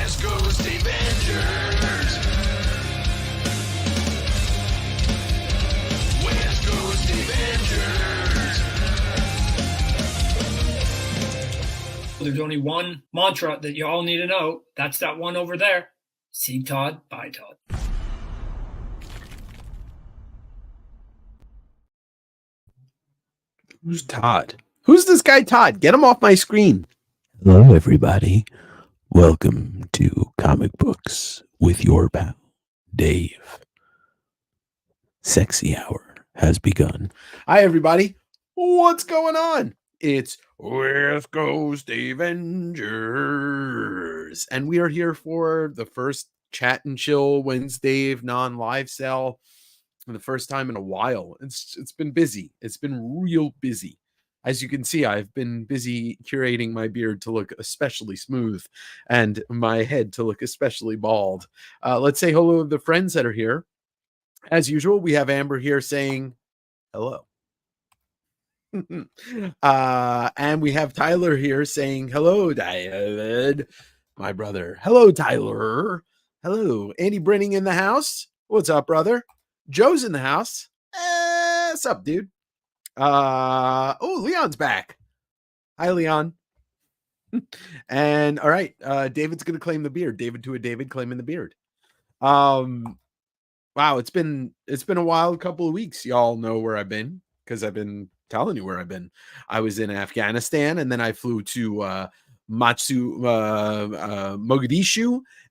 West Coast Avengers. West Coast Avengers. There's only one mantra that you all need to know. That's that one over there. See Todd, bye Todd. Who's Todd? Who's this guy Todd? Get him off my screen. Hello, everybody. Welcome to Comic Books with your pal, Dave. Sexy Hour has begun. Hi, everybody. What's going on? It's West Coast Avengers. And we are here for the first Chat and Chill Wednesday non-live sale for the first time in a while. It's been busy. It's been real busy. As you can see, I've been busy curating my beard to look especially smooth and my head to look especially bald. Let's say hello to the friends that are here. As usual, we have Amber here saying hello. And we have Tyler here saying hello, David, my brother. Hello, Tyler. Hello. Andy Brenning in the house. What's up, brother? Joe's in the house. What's up, dude? Oh, Leon's back. Hi, Leon. And all right, David's gonna claim the beard. David to a David claiming the beard. Wow, it's been a wild couple of weeks. Y'all know where I've been because I've been telling you where I've been. I was in Afghanistan, and then I flew to Mogadishu,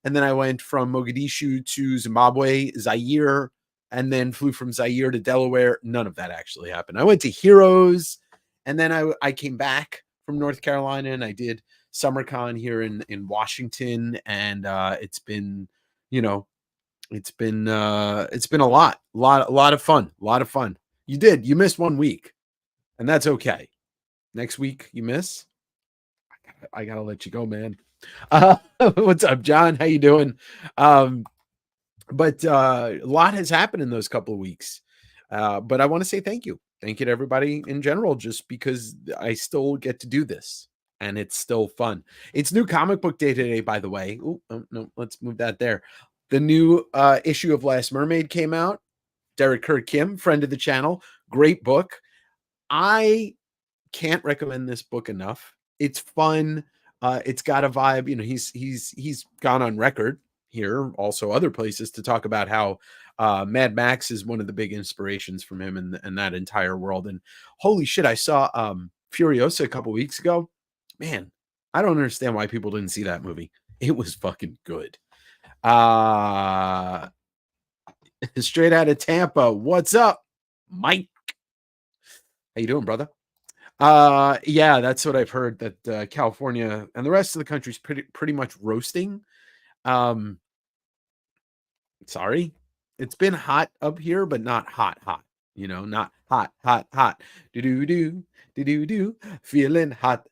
and then I went from Mogadishu to Zimbabwe, Zaire, and then flew from Zaire to Delaware. None of that actually happened. I went to Heroes, and then I came back from North Carolina, and I did SummerCon here in Washington, and it's been, it's been a lot of fun. You missed 1 week, and that's okay. Next week you miss. I gotta let you go, man. What's up, John? How you doing? But a lot has happened in those couple of weeks. But I want to say thank you to everybody in general, just because I still get to do this and it's still fun. It's New Comic Book Day today, by the way. Oh, no, let's move that there. The new issue of Last Mermaid came out. Derek Kirk Kim, friend of the channel, great book. I can't recommend this book enough. It's fun. It's got a vibe. He's gone on record here, also other places, to talk about how Mad Max is one of the big inspirations from him and that entire world. And holy shit, I saw Furiosa a couple weeks ago. Man, I don't understand why people didn't see that movie. It was fucking good. Straight out of Tampa. What's up, Mike? How you doing, brother? Yeah, that's what I've heard, that California and the rest of the country's pretty much roasting. Sorry, it's been hot up here, but not hot, not hot. Do feeling hot.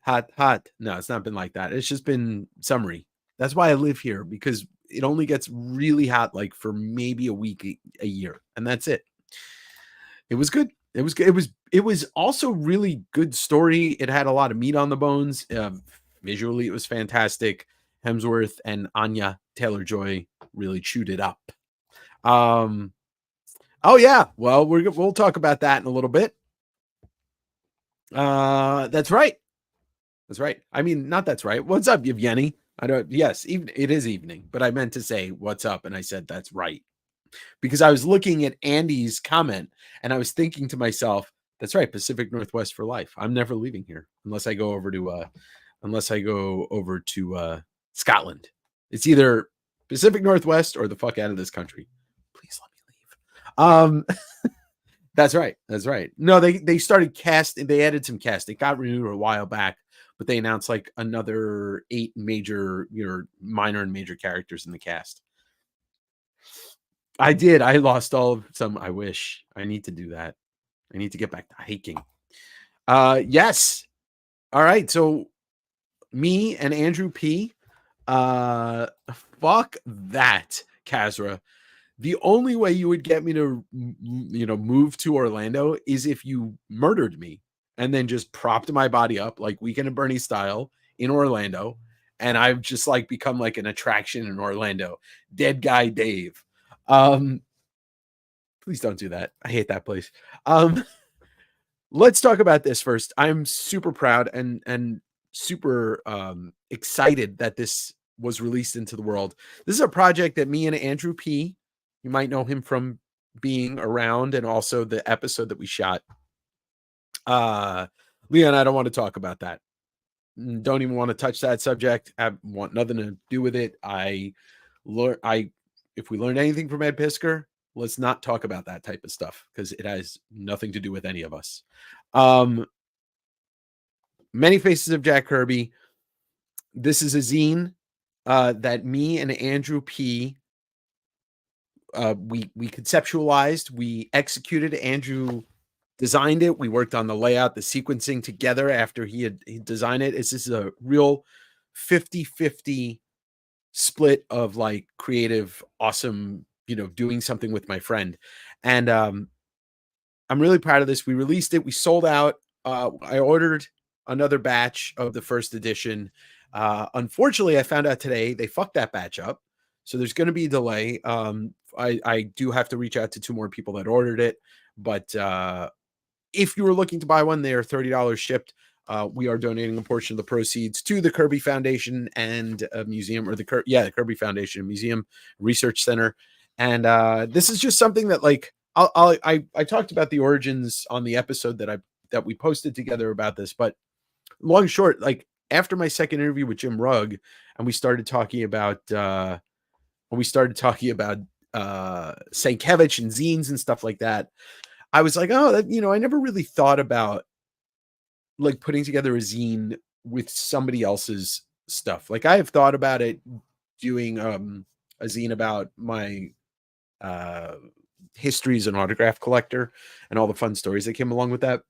No, it's not been like that. It's just been summery. That's why I live here, because it only gets really hot like for maybe a week a year, and that's it. It was good. It was also really good story. It had a lot of meat on the bones. Visually, it was fantastic. Hemsworth and Anya Taylor-Joy really chewed it up. Oh yeah. Well, we'll talk about that in a little bit. That's right. I mean, not that's right. What's up, Yevgeny? Yes, even it is evening, but I meant to say what's up, and I said that's right, because I was looking at Andy's comment and I was thinking to myself, that's right, Pacific Northwest for life. I'm never leaving here unless I go over to Scotland. It's either Pacific Northwest or the fuck out of this country. Please let me leave. That's right. No, they started casting. They added some cast. It got renewed a while back, but they announced like another 8 major, minor and major characters in the cast. I did. I lost all of some. I wish. I need to do that. I need to get back to hiking. Yes. All right. So me and Andrew P. Fuck that, Kazra. The only way you would get me to, move to Orlando is if you murdered me and then just propped my body up like Weekend at Bernie style in Orlando and I've just like become like an attraction in Orlando. Dead Guy Dave. Please don't do that. I hate that place. Let's talk about this first. I'm super proud and super excited that this was released into the world. This is a project that me and Andrew P, you might know him from being around and also the episode that we shot. Leon, I don't want to talk about that. Don't even want to touch that subject. I want nothing to do with it. If we learned anything from Ed Pisker, let's not talk about that type of stuff because it has nothing to do with any of us. Many Faces of Jack Kirby. This is a zine that me and Andrew P. We conceptualized, we executed. Andrew designed it. We worked on the layout, the sequencing together after he designed it. This is a real 50-50 split of like creative, awesome, doing something with my friend. And I'm really proud of this. We released it. We sold out. I ordered another batch of the first edition. Unfortunately, I found out today they fucked that batch up. So there's going to be a delay. I do have to reach out to 2 more people that ordered it. But if you were looking to buy one, they are $30 shipped. We are donating a portion of the proceeds to the Kirby Foundation and a museum, or the Kirby Foundation and Museum Research Center. And this is just something that like I talked about the origins on the episode that we posted together about this. But long and short, like after my second interview with Jim Rugg, and we started talking about Sienkiewicz and zines and stuff like that, I was like, oh, that, I never really thought about like putting together a zine with somebody else's stuff. Like I have thought about it doing a zine about my history as an autograph collector and all the fun stories that came along with that.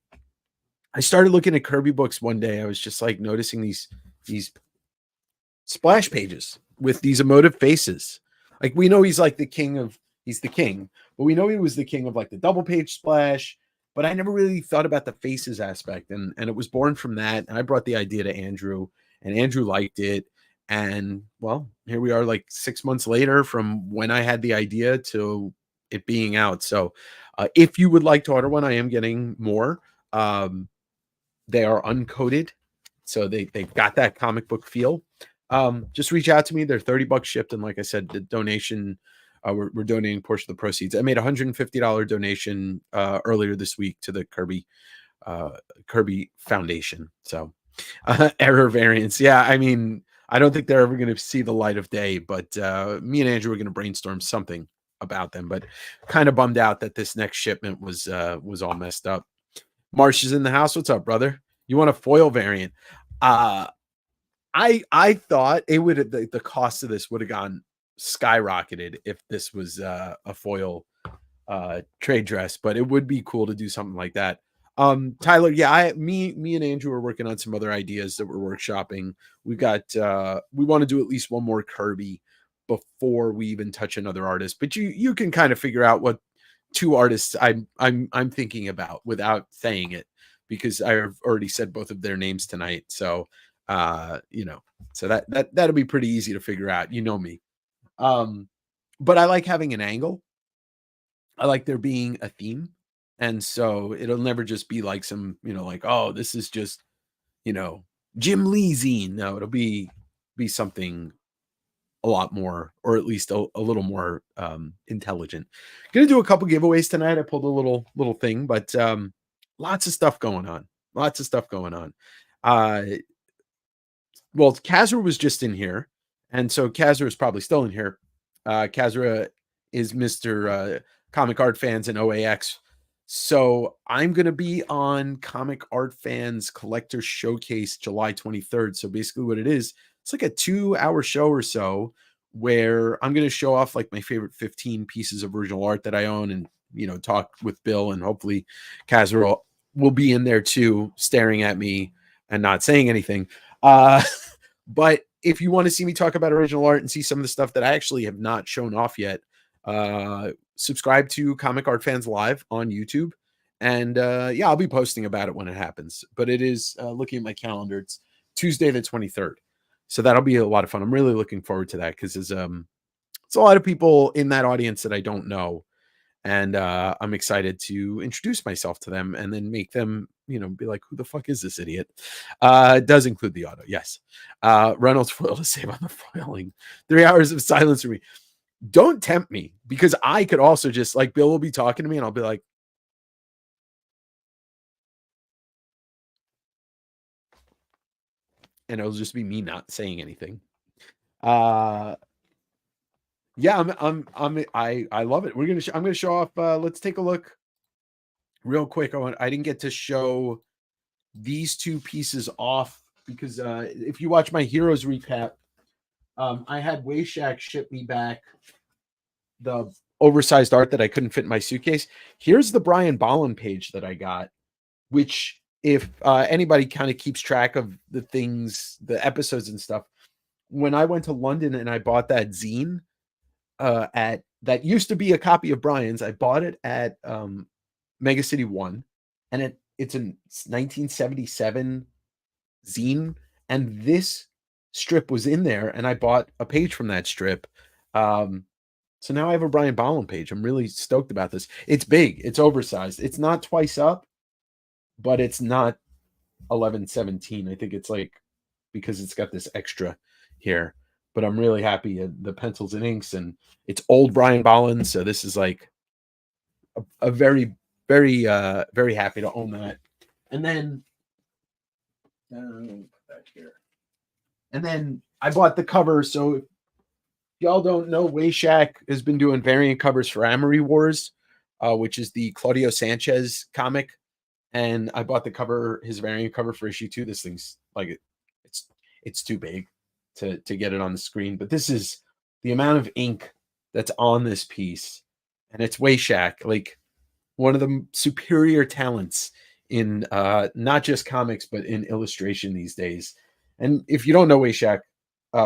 I started looking at Kirby books one day. I was just like noticing these splash pages with these emotive faces. Like we know he's the king, but we know he was the king of like the double page splash. But I never really thought about the faces aspect, and it was born from that. And I brought the idea to Andrew, and Andrew liked it. And well, here we are, like 6 months later from when I had the idea to it being out. So, if you would like to order one, I am getting more. They are uncoated, so they've got that comic book feel. Just reach out to me. They're $30 shipped, and like I said, the donation. We're donating a portion of the proceeds. I made a $150 donation earlier this week to the Kirby Foundation. So error variance. Yeah, I mean, I don't think they're ever going to see the light of day, but me and Andrew are going to brainstorm something about them. But kind of bummed out that this next shipment was all messed up. Marsh is in the house. What's up, brother? You want a foil variant? I thought it would, the cost of this would have gone skyrocketed if this was a foil trade dress, but it would be cool to do something like that. Tyler, yeah, me and Andrew are working on some other ideas that we're workshopping. We want to do at least one more Kirby before we even touch another artist, but you can kind of figure out what 2 artists I'm thinking about without saying it, because I've already said both of their names tonight. So so that'll be pretty easy to figure out. You know me. But I like having an angle. I like there being a theme. And so it'll never just be like some, like, oh, this is just, Jim Lee zine. No, it'll be something a lot more, or at least a little more intelligent. Gonna do a couple giveaways tonight. I pulled a little thing, but lots of stuff going on. Well, Kazra was just in here, and so Kazra is probably still in here. Kazra is Mr. Comic Art Fans and OAX. So I'm going to be on Comic Art Fans Collector Showcase July 23rd. So basically what it is, it's like a 2-hour show or so where I'm going to show off like my favorite 15 pieces of original art that I own, and, talk with Bill, and hopefully Kazra will be in there too, staring at me and not saying anything. But if you want to see me talk about original art and see some of the stuff that I actually have not shown off yet, subscribe to Comic Art Fans Live on YouTube. And I'll be posting about it when it happens. But it is, looking at my calendar, it's Tuesday the 23rd. So that'll be a lot of fun. I'm really looking forward to that because it's a lot of people in that audience that I don't know. And I'm excited to introduce myself to them and then make them, be like, who the fuck is this idiot? It does include the auto, yes. Reynolds foil to save on the foiling. 3 hours of silence for me. Don't tempt me, because I could also just, like, Bill will be talking to me and I'll be like, and it'll just be me not saying anything. Yeah, I love it. I'm gonna show off. Let's take a look real quick. I didn't get to show these two pieces off because if you watch my Heroes recap, I had Wayshak ship me back the oversized art that I couldn't fit in my suitcase. Here's the Brian Bolland page that I got, which if anybody kind of keeps track of the things, the episodes and stuff, when I went to London and I bought that zine at that used to be a copy of Brian's, I bought it at Mega City 1, and it's a 1977 zine, and this strip was in there, and I bought a page from that strip. So now I have a Brian Bolland page. I'm really stoked about this. It's big. It's oversized. It's not twice up, but it's not 11/17. I think it's like, because it's got this extra here. But I'm really happy. The pencils and inks, and it's old Brian Bolland. So this is like a very, very, very happy to own that. And then back here. And then I bought the cover. So if y'all don't know, Wayshak has been doing variant covers for Amory Wars, which is the Claudio Sanchez comic. And I bought the cover, his variant cover for issue 2. This thing's like, it's too big to get it on the screen. But this is the amount of ink that's on this piece. And it's Wayshak, like one of the superior talents in not just comics, but in illustration these days. And if you don't know Wayshak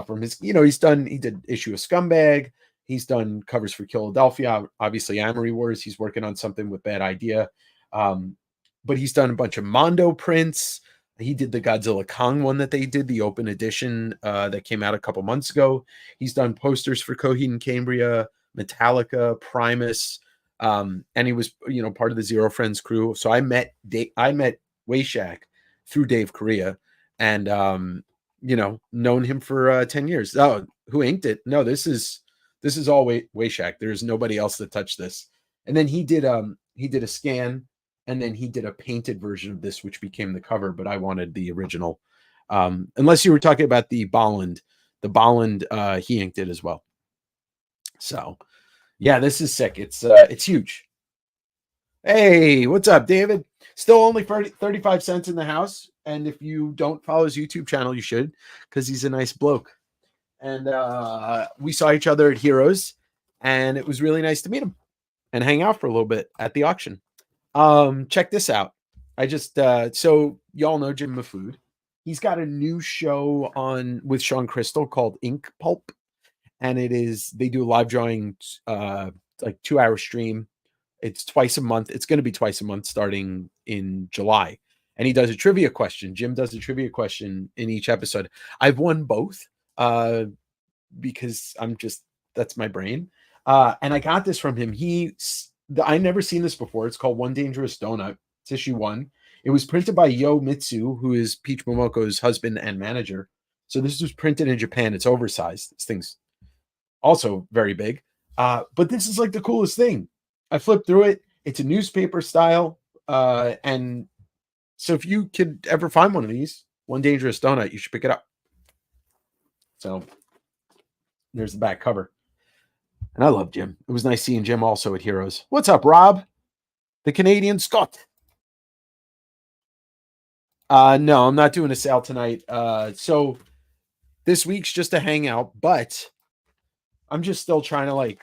from his, he did issue of Scumbag. He's done covers for Philadelphia, obviously Amory Wars. He's working on something with Bad Idea. But he's done a bunch of Mondo prints. He did the Godzilla Kong one that they did, the open edition that came out a couple months ago. He's done posters for Coheed and Cambria, Metallica, Primus, and he was, part of the Zero Friends crew. So I met Wayshak through Dave Correa, and known him for 10 years. Oh, who inked it? No, this is all Wayshak. There's nobody else that touched this. And then he did a scan. And then he did a painted version of this, which became the cover, but I wanted the original. Unless you were talking about the Bolland, he inked it as well. So yeah, this is sick. It's huge. Hey, what's up, David? Still only 35 cents in the house. And if you don't follow his YouTube channel, you should, because he's a nice bloke. And we saw each other at Heroes, and it was really nice to meet him and hang out for a little bit at the auction. Check this out. I just so y'all know Jim Mafood. He's got a new show on with Sean Crystal called Ink Pulp, and they do a live drawing, like 2-hour stream. It's twice a month. It's going to be twice a month starting in July. And he does a trivia question. Jim does a trivia question in each episode. I've won both because that's my brain. And I got this from him. I never seen this before. It's called One Dangerous Donut. It's issue 1. It was printed by Yo Mitsu, who is Peach Momoko's husband and manager. So this was printed in Japan. It's oversized. This thing's also very big. But this is like the coolest thing. I flipped through it. It's a newspaper style. And so if you could ever find one of these, One Dangerous Donut, you should pick it up. So there's the back cover. And I love Jim. It was nice seeing Jim also at Heroes. What's up, Rob? The Canadian Scot. No, I'm not doing a sale tonight. So this week's just a hangout, but I'm just still trying to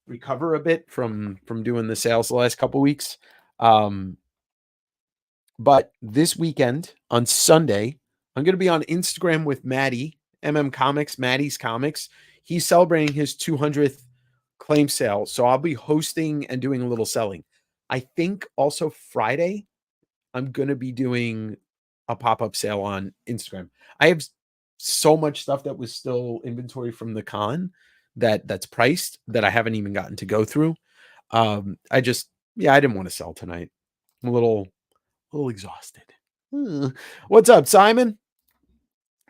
recover a bit from doing the sales the last couple weeks. But this weekend on Sunday, I'm going to be on Instagram with Maddie, Comics, Maddie's Comics. He's celebrating his 200th claim sale. So I'll be hosting and doing a little selling. I think also Friday, I'm going to be doing a pop-up sale on Instagram. I have so much stuff that was still inventory from the con that's priced that I haven't even gotten to go through. I didn't want to sell tonight. I'm a little exhausted. What's up, Simon?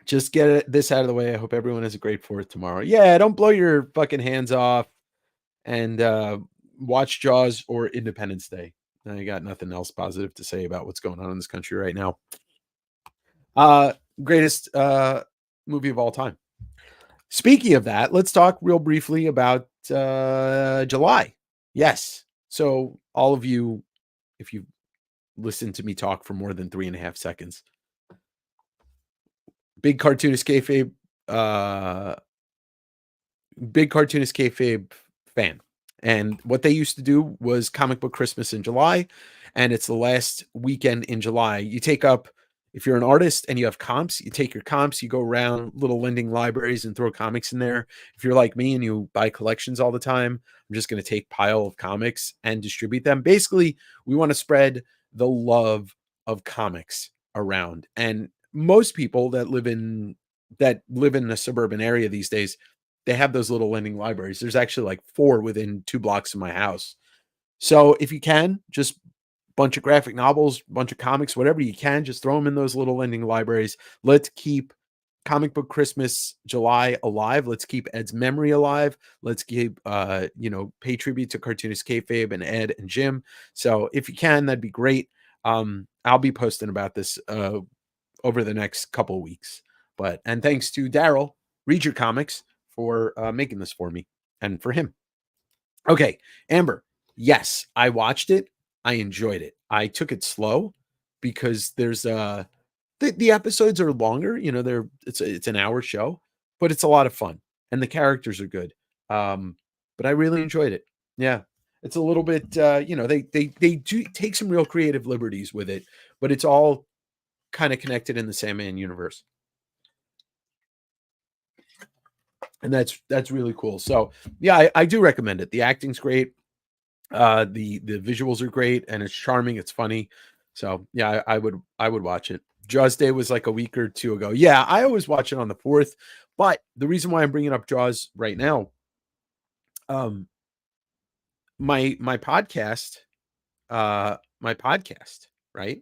Just get this out of the way. I hope everyone has a great 4th tomorrow. Yeah, don't blow your fucking hands off and watch Jaws or Independence Day. I got nothing else positive to say about what's going on in this country right now. Greatest movie of all time. Speaking of that, let's talk real briefly about July. Yes. So all of you, if you listen to me talk for more than 3.5 seconds, big cartoonist kayfabe fan. And what they used to do was comic book Christmas in July, and it's the last weekend in July. You take up, if you're an artist and you have comps, you take your comps, you go around little lending libraries and throw comics in there. If you're like me and you buy collections all the time, I'm just going to take pile of comics and distribute them. Basically, we want to spread the love of comics around. And most people that live in a suburban area these days, they have those little lending libraries. There's actually like 4 within 2 blocks of my house. So if you can, just bunch of graphic novels, bunch of comics, whatever you can, just throw them in those little lending libraries. Let's keep Comic Book Christmas July alive. Let's keep Ed's memory alive. Let's keep, pay tribute to cartoonist kayfabe and Ed and Jim. So if you can, that'd be great. I'll be posting about this over the next couple of weeks. And thanks to Daryl, Read Your Comics, for making this for me and for him. Okay, Amber. Yes, I watched it. I enjoyed it. I took it slow because there's the episodes are longer. It's an hour show, but it's a lot of fun and the characters are good. But I really enjoyed it. Yeah, it's a little bit. They do take some real creative liberties with it, but it's all kind of connected in the Sandman universe. And that's really cool. So yeah, I do recommend it. The acting's great. The visuals are great and it's charming. It's funny. So yeah, I would watch it. Jaws Day was like a week or 2 ago. Yeah, I always watch it on the 4th. But the reason why I'm bringing up Jaws right now, my podcast, right?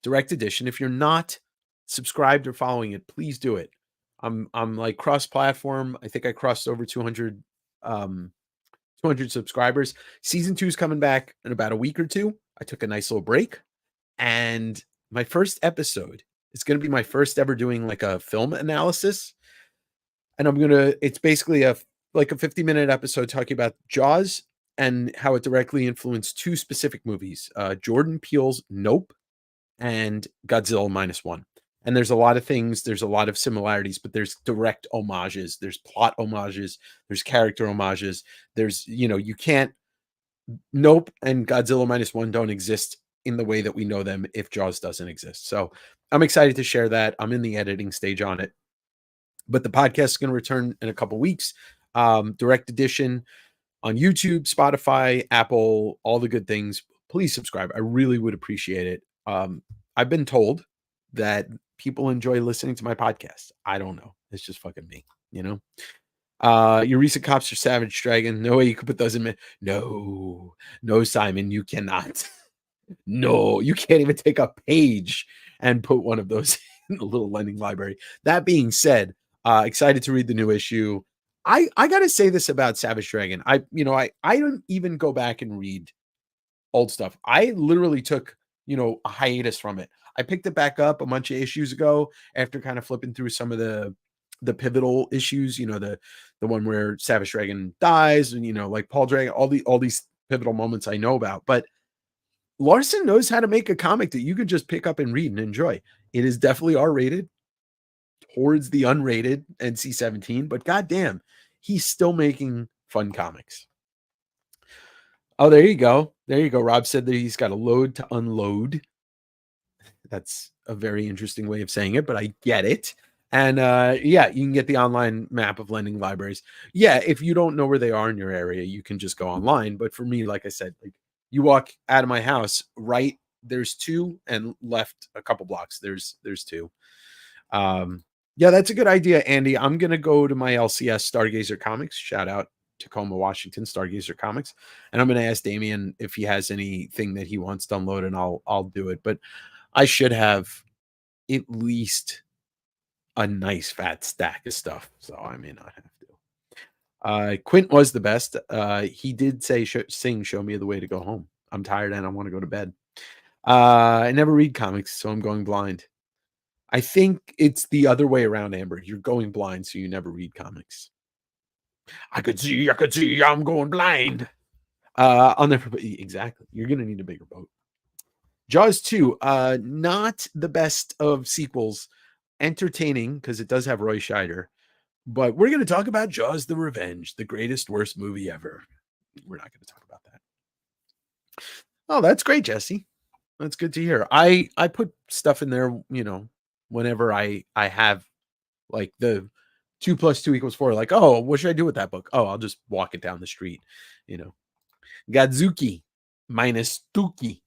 Direct Edition. If you're not subscribed or following it, please do it. I'm like cross-platform. I think I crossed over 200 subscribers. Season 2 is coming back in about a week or 2. I took a nice little break, and my first episode is going to be my first ever doing like a film analysis. And it's basically a 50-minute episode talking about Jaws and how it directly influenced 2 specific movies, Jordan Peele's Nope and Godzilla -1. And there's a lot of things, there's a lot of similarities, but there's direct homages, there's plot homages, there's character homages, there's, you can't, Nope and Godzilla -1 don't exist in the way that we know them if Jaws doesn't exist. So I'm excited to share that. I'm in the editing stage on it, but the podcast is going to return in a couple weeks. Direct Edition on YouTube, Spotify, Apple, all the good things. Please subscribe. I really would appreciate it. I've been told that people enjoy listening to my podcast. I don't know. It's just fucking me, Your recent cops are Savage Dragon. No way you could put those in. No, Simon, you cannot. No, you can't even take a page and put one of those in the little lending library. That being said, excited to read the new issue. I gotta say this about Savage Dragon. I don't even go back and read old stuff. I literally took a hiatus from it. I picked it back up a bunch of issues ago after kind of flipping through some of the pivotal issues, the one where Savage Dragon dies and like Paul Dragon, all these pivotal moments I know about. But Larson knows how to make a comic that you can just pick up and read and enjoy. It is definitely R-rated towards the unrated NC-17, but goddamn, he's still making fun comics. Oh, there you go. Rob said that he's got a load to unload. That's a very interesting way of saying it, but I get it. And you can get the online map of lending libraries. Yeah, if you don't know where they are in your area, you can just go online. But for me, like I said, you walk out of my house, right, there's 2, and left a couple blocks, there's 2. Yeah, that's a good idea, Andy. I'm gonna go to my LCS Stargazer Comics. Shout out Tacoma, Washington, Stargazer Comics, and I'm gonna ask Damien if he has anything that he wants to unload, and I'll do it. But I should have at least a nice fat stack of stuff, so I may not have to. Quint was the best. He did say, show me the way to go home. I'm tired and I want to go to bed. I never read comics, so I'm going blind. I think it's the other way around, Amber. You're going blind, so you never read comics. I could see, I'm going blind. I'll never, exactly. You're going to need a bigger boat. Jaws 2, not the best of sequels. Entertaining, because it does have Roy Scheider. But we're going to talk about Jaws the Revenge, the greatest, worst movie ever. We're not going to talk about that. Oh, that's great, Jesse. That's good to hear. I put stuff in there, whenever I have like the 2 + 2 = 4. Like, oh, what should I do with that book? Oh, I'll just walk it down the street. Godzuki minus Tuki.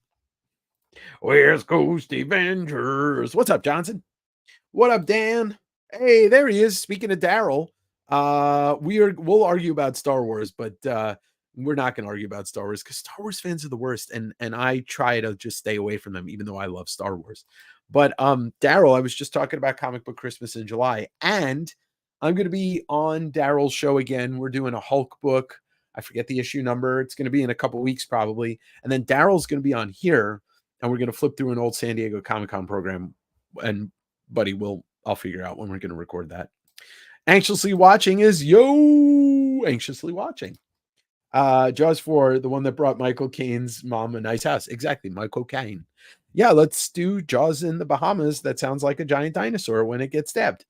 Where's Ghost Avengers? What's up, Johnson? What up, Dan? Hey, there he is. Speaking of Daryl, we'll argue about Star Wars, but we're not going to argue about Star Wars because Star Wars fans are the worst, and I try to just stay away from them, even though I love Star Wars. But Daryl, I was just talking about Comic Book Christmas in July, and I'm going to be on Daryl's show again. We're doing a Hulk book. I forget the issue number. It's going to be in a couple weeks probably, and then Daryl's going to be on here, and we're going to flip through an old San Diego Comic-Con program, and buddy, I'll figure out when we're going to record that. Anxiously watching is anxiously watching. Jaws 4, the one that brought Michael Caine's mom a nice house. Exactly, Michael Caine. Yeah, let's do Jaws in the Bahamas. That sounds like a giant dinosaur when it gets stabbed.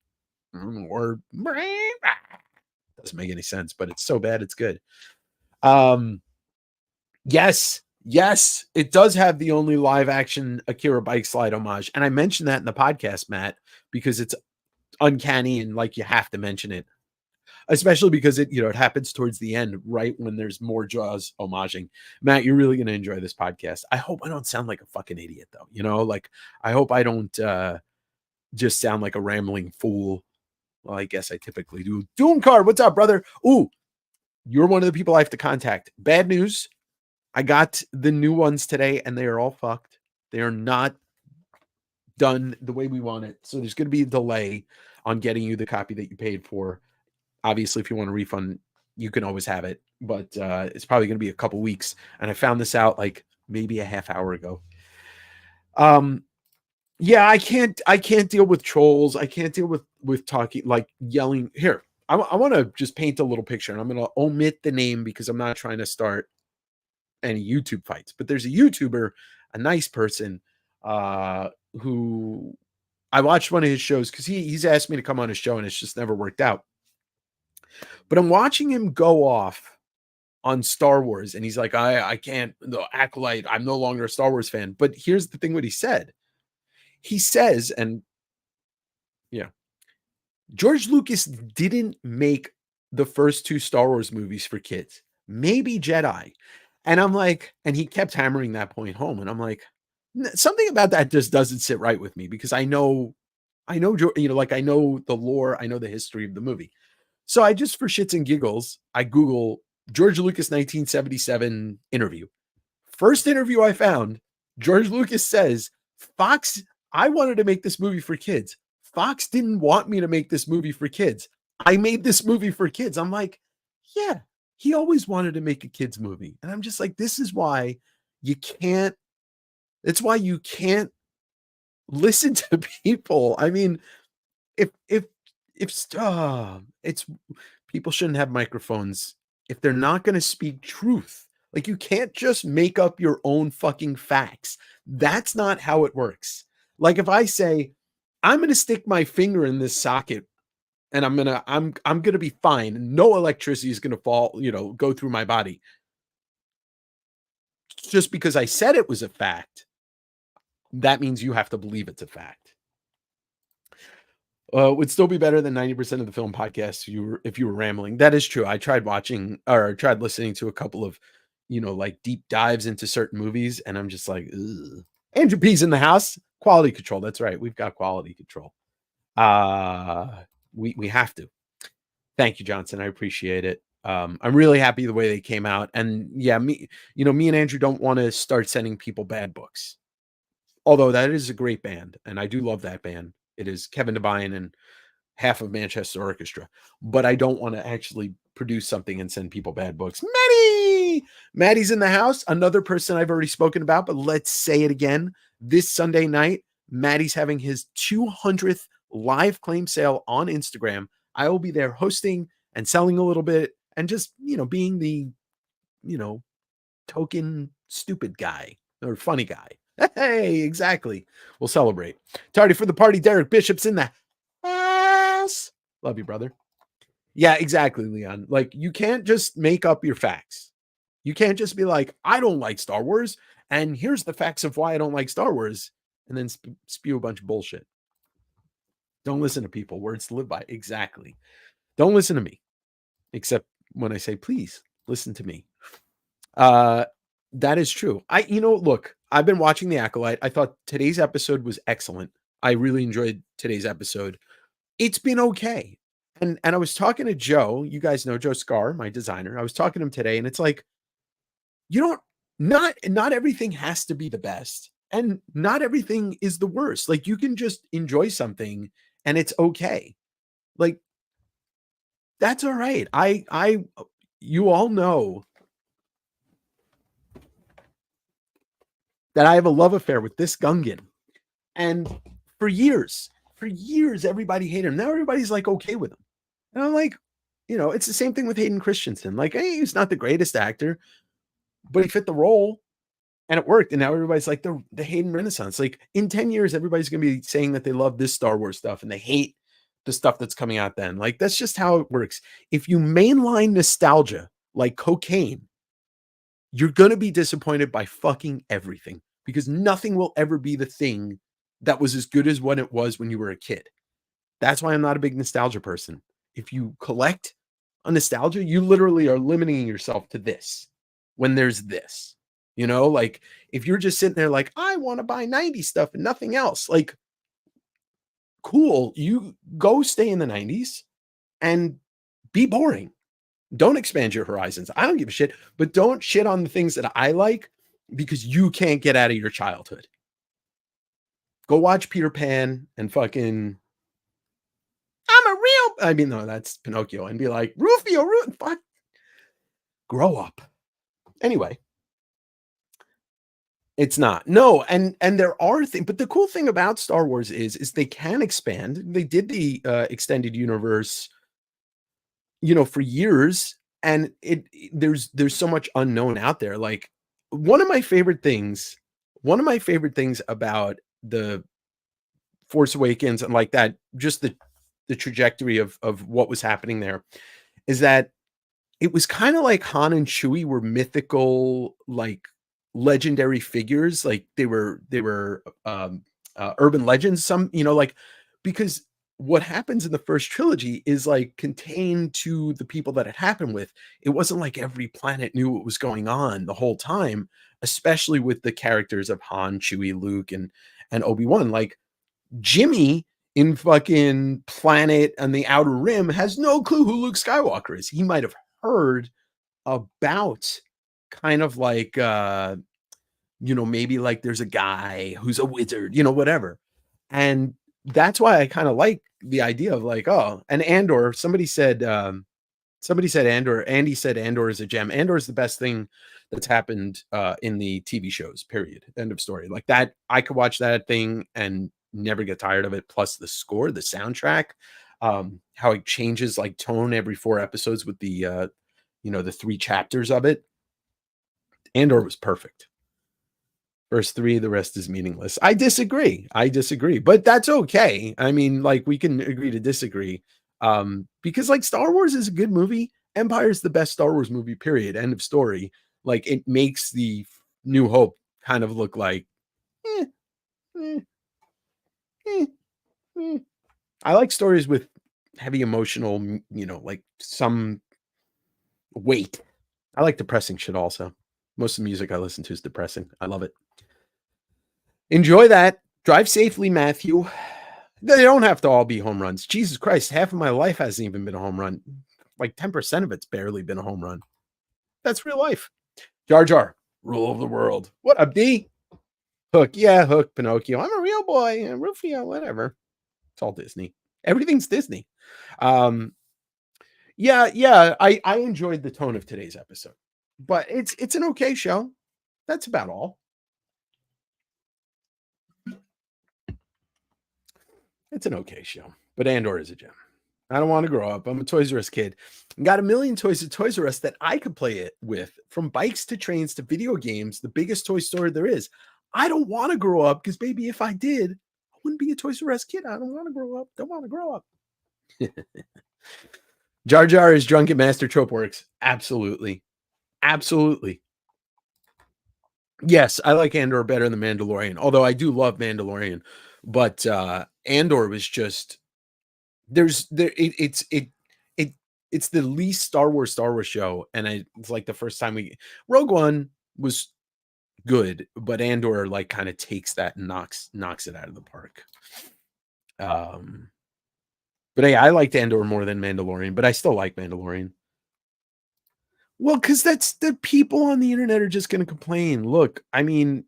Or doesn't make any sense, but it's so bad it's good. Yes, it does have the only live action Akira bike slide homage. And I mentioned that in the podcast, Matt, because it's uncanny and like you have to mention it, especially because it happens towards the end, right when there's more Jaws homaging. Matt, you're really going to enjoy this podcast. I hope I don't sound like a fucking idiot though. Like I hope I don't just sound like a rambling fool. Well, I guess I typically do. Doom Card, what's up, brother? Ooh, you're one of the people I have to contact. Bad news. I got the new ones today and they are all fucked. They are not done the way we want it. So there's going to be a delay on getting you the copy that you paid for. Obviously, if you want a refund, you can always have it, but it's probably going to be a couple weeks. And I found this out like maybe a half hour ago. Yeah, I can't deal with trolls. I can't deal with talking, like yelling. Here, I want to just paint a little picture, and I'm going to omit the name because I'm not trying to start any YouTube fights. But there's a YouTuber, a nice person, who I watched one of his shows because he's asked me to come on his show, and it's just never worked out. But I'm watching him go off on Star Wars, and he's like, I can't, the Acolyte, I'm no longer a Star Wars fan. But here's the thing what he said. He says, and yeah, George Lucas didn't make the first 2 Star Wars movies for kids, maybe Jedi. And I'm like, and he kept hammering that point home. And I'm like, something about that just doesn't sit right with me because I know, like I know the lore, I know the history of the movie. So I just, for shits and giggles, I Google George Lucas 1977 interview. First interview I found, George Lucas says, Fox, I wanted to make this movie for kids. Fox didn't want me to make this movie for kids. I made this movie for kids. I'm like, yeah, he always wanted to make a kids movie. And I'm just like, this is why you can't, it's why you can't listen to people. I mean, if it's people shouldn't have microphones if they're not going to speak truth. Like you can't just make up your own fucking facts. That's not how it works. Like if I say I'm going to stick my finger in this socket and I'm going to be fine. No electricity is going to fall, go through my body. Just because I said it was a fact, that means you have to believe it's a fact. Would still be better than 90% of the film podcasts if you were rambling. That is true. I tried watching or tried listening to a couple of, like deep dives into certain movies, and I'm just like, ugh. Andrew P's in the house. Quality control. That's right. We've got quality control. We have to. Thank you, Johnson. I appreciate it. I'm really happy the way they came out. And yeah, me and Andrew don't want to start sending people bad books. Although that is a great band, and I do love that band. It is Kevin Devine and half of Manchester Orchestra. But I don't want to actually produce something and send people bad books. Maddie's in the house. Another person I've already spoken about, but let's say it again. This Sunday night, Maddie's having his 200th live claim sale on Instagram. I will be there hosting and selling a little bit and just, being the, token stupid guy or funny guy. Hey, exactly. We'll celebrate. Tardy for the party. Derek Bishop's in the house. Love you, brother. Yeah, exactly, Leon. Like, you can't just make up your facts. You can't just be like, I don't like Star Wars, and here's the facts of why I don't like Star Wars, and then spew a bunch of bullshit. Don't listen to people. Words to live by. Exactly. Don't listen to me. Except when I say, please listen to me. That is true. Look, I've been watching The Acolyte. I thought today's episode was excellent. I really enjoyed today's episode. It's been okay. And I was talking to Joe. You guys know Joe Scar, my designer. I was talking to him today, and it's like, not everything has to be the best, and not everything is the worst. Like, you can just enjoy something and it's okay. Like, that's all right. You all know that I have a love affair with this Gungan. And for years, everybody hated him. Now everybody's like okay with him. And I'm like, it's the same thing with Hayden Christensen. Like, hey, he's not the greatest actor, but he fit the role and it worked. And now everybody's like the Hayden Renaissance. Like, in 10 years, everybody's going to be saying that they love this Star Wars stuff and they hate the stuff that's coming out then. Like, that's just how it works. If you mainline nostalgia like cocaine, you're going to be disappointed by fucking everything, because nothing will ever be the thing that was as good as what it was when you were a kid. That's why I'm not a big nostalgia person. If you collect a nostalgia, you literally are limiting yourself to this when there's this. Like, if you're just sitting there like, I want to buy 90s stuff and nothing else, like, cool, you go stay in the 90s and be boring. Don't expand your horizons. I don't give a shit, but don't shit on the things that I like because you can't get out of your childhood. Go watch Peter Pan and fucking, no, that's Pinocchio, and be like, Rufio, fuck. Grow up. Anyway. It's not. No, and there are things, but the cool thing about Star Wars is they can expand. They did the extended universe, for years, and there's so much unknown out there. Like, one of my favorite things about the Force Awakens and like that, just the trajectory of what was happening there, is that it was kind of like Han and Chewie were mythical, like, legendary figures. Like, they were urban legends, some, because what happens in the first trilogy is like contained to the people that it happened with. It wasn't like every planet knew what was going on the whole time, especially with the characters of Han, Chewie, Luke, and Obi-Wan. Like, Jimmy in fucking Planet and the Outer Rim has no clue who Luke Skywalker is. He might have heard about kind of like, maybe like there's a guy who's a wizard, whatever. And that's why I kind of like the idea of like, oh, and Andor, somebody said Andor, Andy said Andor is a gem. Andor is the best thing that's happened in the TV shows, period. End of story. Like that, I could watch that thing and never get tired of it. Plus the score, the soundtrack, how it changes like tone every 4 episodes with the, the 3 chapters of it. Andor was perfect. First 3, the rest is meaningless. I disagree, but that's okay. I mean, like, we can agree to disagree, because like Star Wars is a good movie. Empire is the best Star Wars movie, period. End of story. Like, it makes the New Hope kind of look like, I like stories with heavy emotional, like some weight. I like depressing shit also. Most of the music I listen to is depressing. I love it. Enjoy that. Drive safely, Matthew. They don't have to all be home runs. Jesus Christ, half of my life hasn't even been a home run. Like 10% of it's barely been a home run. That's real life. Jar Jar, rule of the world. What up, D? Hook, yeah, Hook, Pinocchio. I'm a real boy. Rufio, whatever. It's all Disney. Everything's Disney. Yeah. I enjoyed the tone of today's episode, but it's an okay show. That's about all. It's an okay show, but Andor is a gem. I don't want to grow up. I'm a Toys R Us kid. Got a million toys at Toys R Us that I could play it with, from bikes to trains to video games, the biggest toy store there is. I don't want to grow up because, baby, if I did, I wouldn't be a Toys R Us kid. I don't want to grow up. Don't want to grow up. Jar Jar is drunk at Master Trope Works. Absolutely. Absolutely. Yes, I like Andor better than Mandalorian, although I do love Mandalorian. But Andor was just it's the least Star Wars show, and it's like the first time Rogue One was good, but Andor like kind of takes that and knocks it out of the park. But hey, I liked Andor more than Mandalorian, but I still like Mandalorian. Well, because that's the people on the internet are just going to complain. Look, I mean,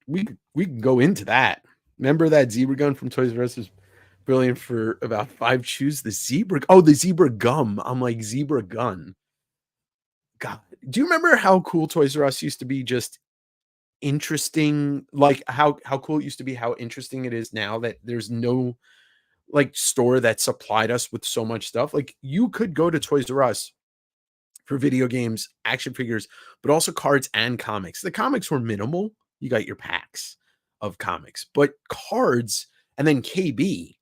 we can go into that. Remember that zebra gun from Toys R Us was brilliant for about 5 chews. The zebra gum. I'm like, zebra gun. God, do you remember how cool Toys R Us used to be? Just interesting, like how cool it used to be, how interesting it is now that there's no like store that supplied us with so much stuff. Like you could go to Toys R Us for video games, action figures, but also cards and comics. The comics were minimal. You got your packs of comics, but cards, and then KB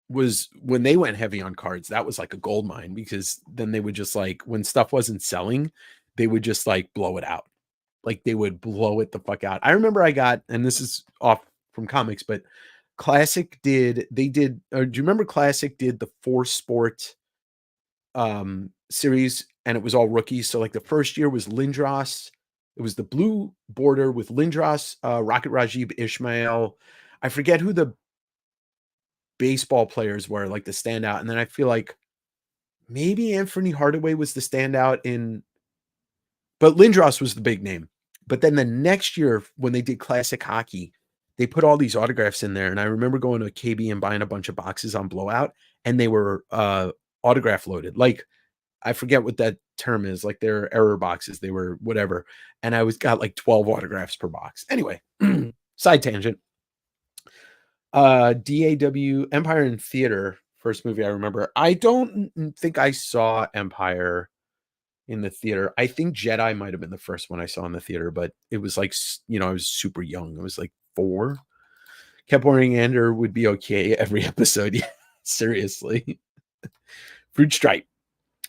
was when they went heavy on cards, that was like a gold mine, because then they would just like, when stuff wasn't selling, they would just like blow it out. Like they would blow it the fuck out. I remember I got, and this is off from comics, but Classic do you remember Classic did the 4-sport series, and it was all rookies. So like the first year was Lindros. It was the blue border with Lindros, Rocket Rajib, Ishmael. I forget who the baseball players were, like the standout. And then I feel like maybe Anthony Hardaway was the standout but Lindros was the big name. But then the next year when they did Classic Hockey, they put all these autographs in there. And I remember going to KB and buying a bunch of boxes on Blowout, and they were autograph loaded. Like, I forget what that term is. Like they're error boxes. They were whatever. And I got like 12 autographs per box. Anyway, side tangent. DAW, Empire in Theater, first movie I remember. I don't think I saw Empire in the theater. I think Jedi might have been the first one I saw in the theater, but it was like, I was super young. I was like 4. Kept wearing Andor would be okay every episode. Yeah, seriously. Fruit Stripe.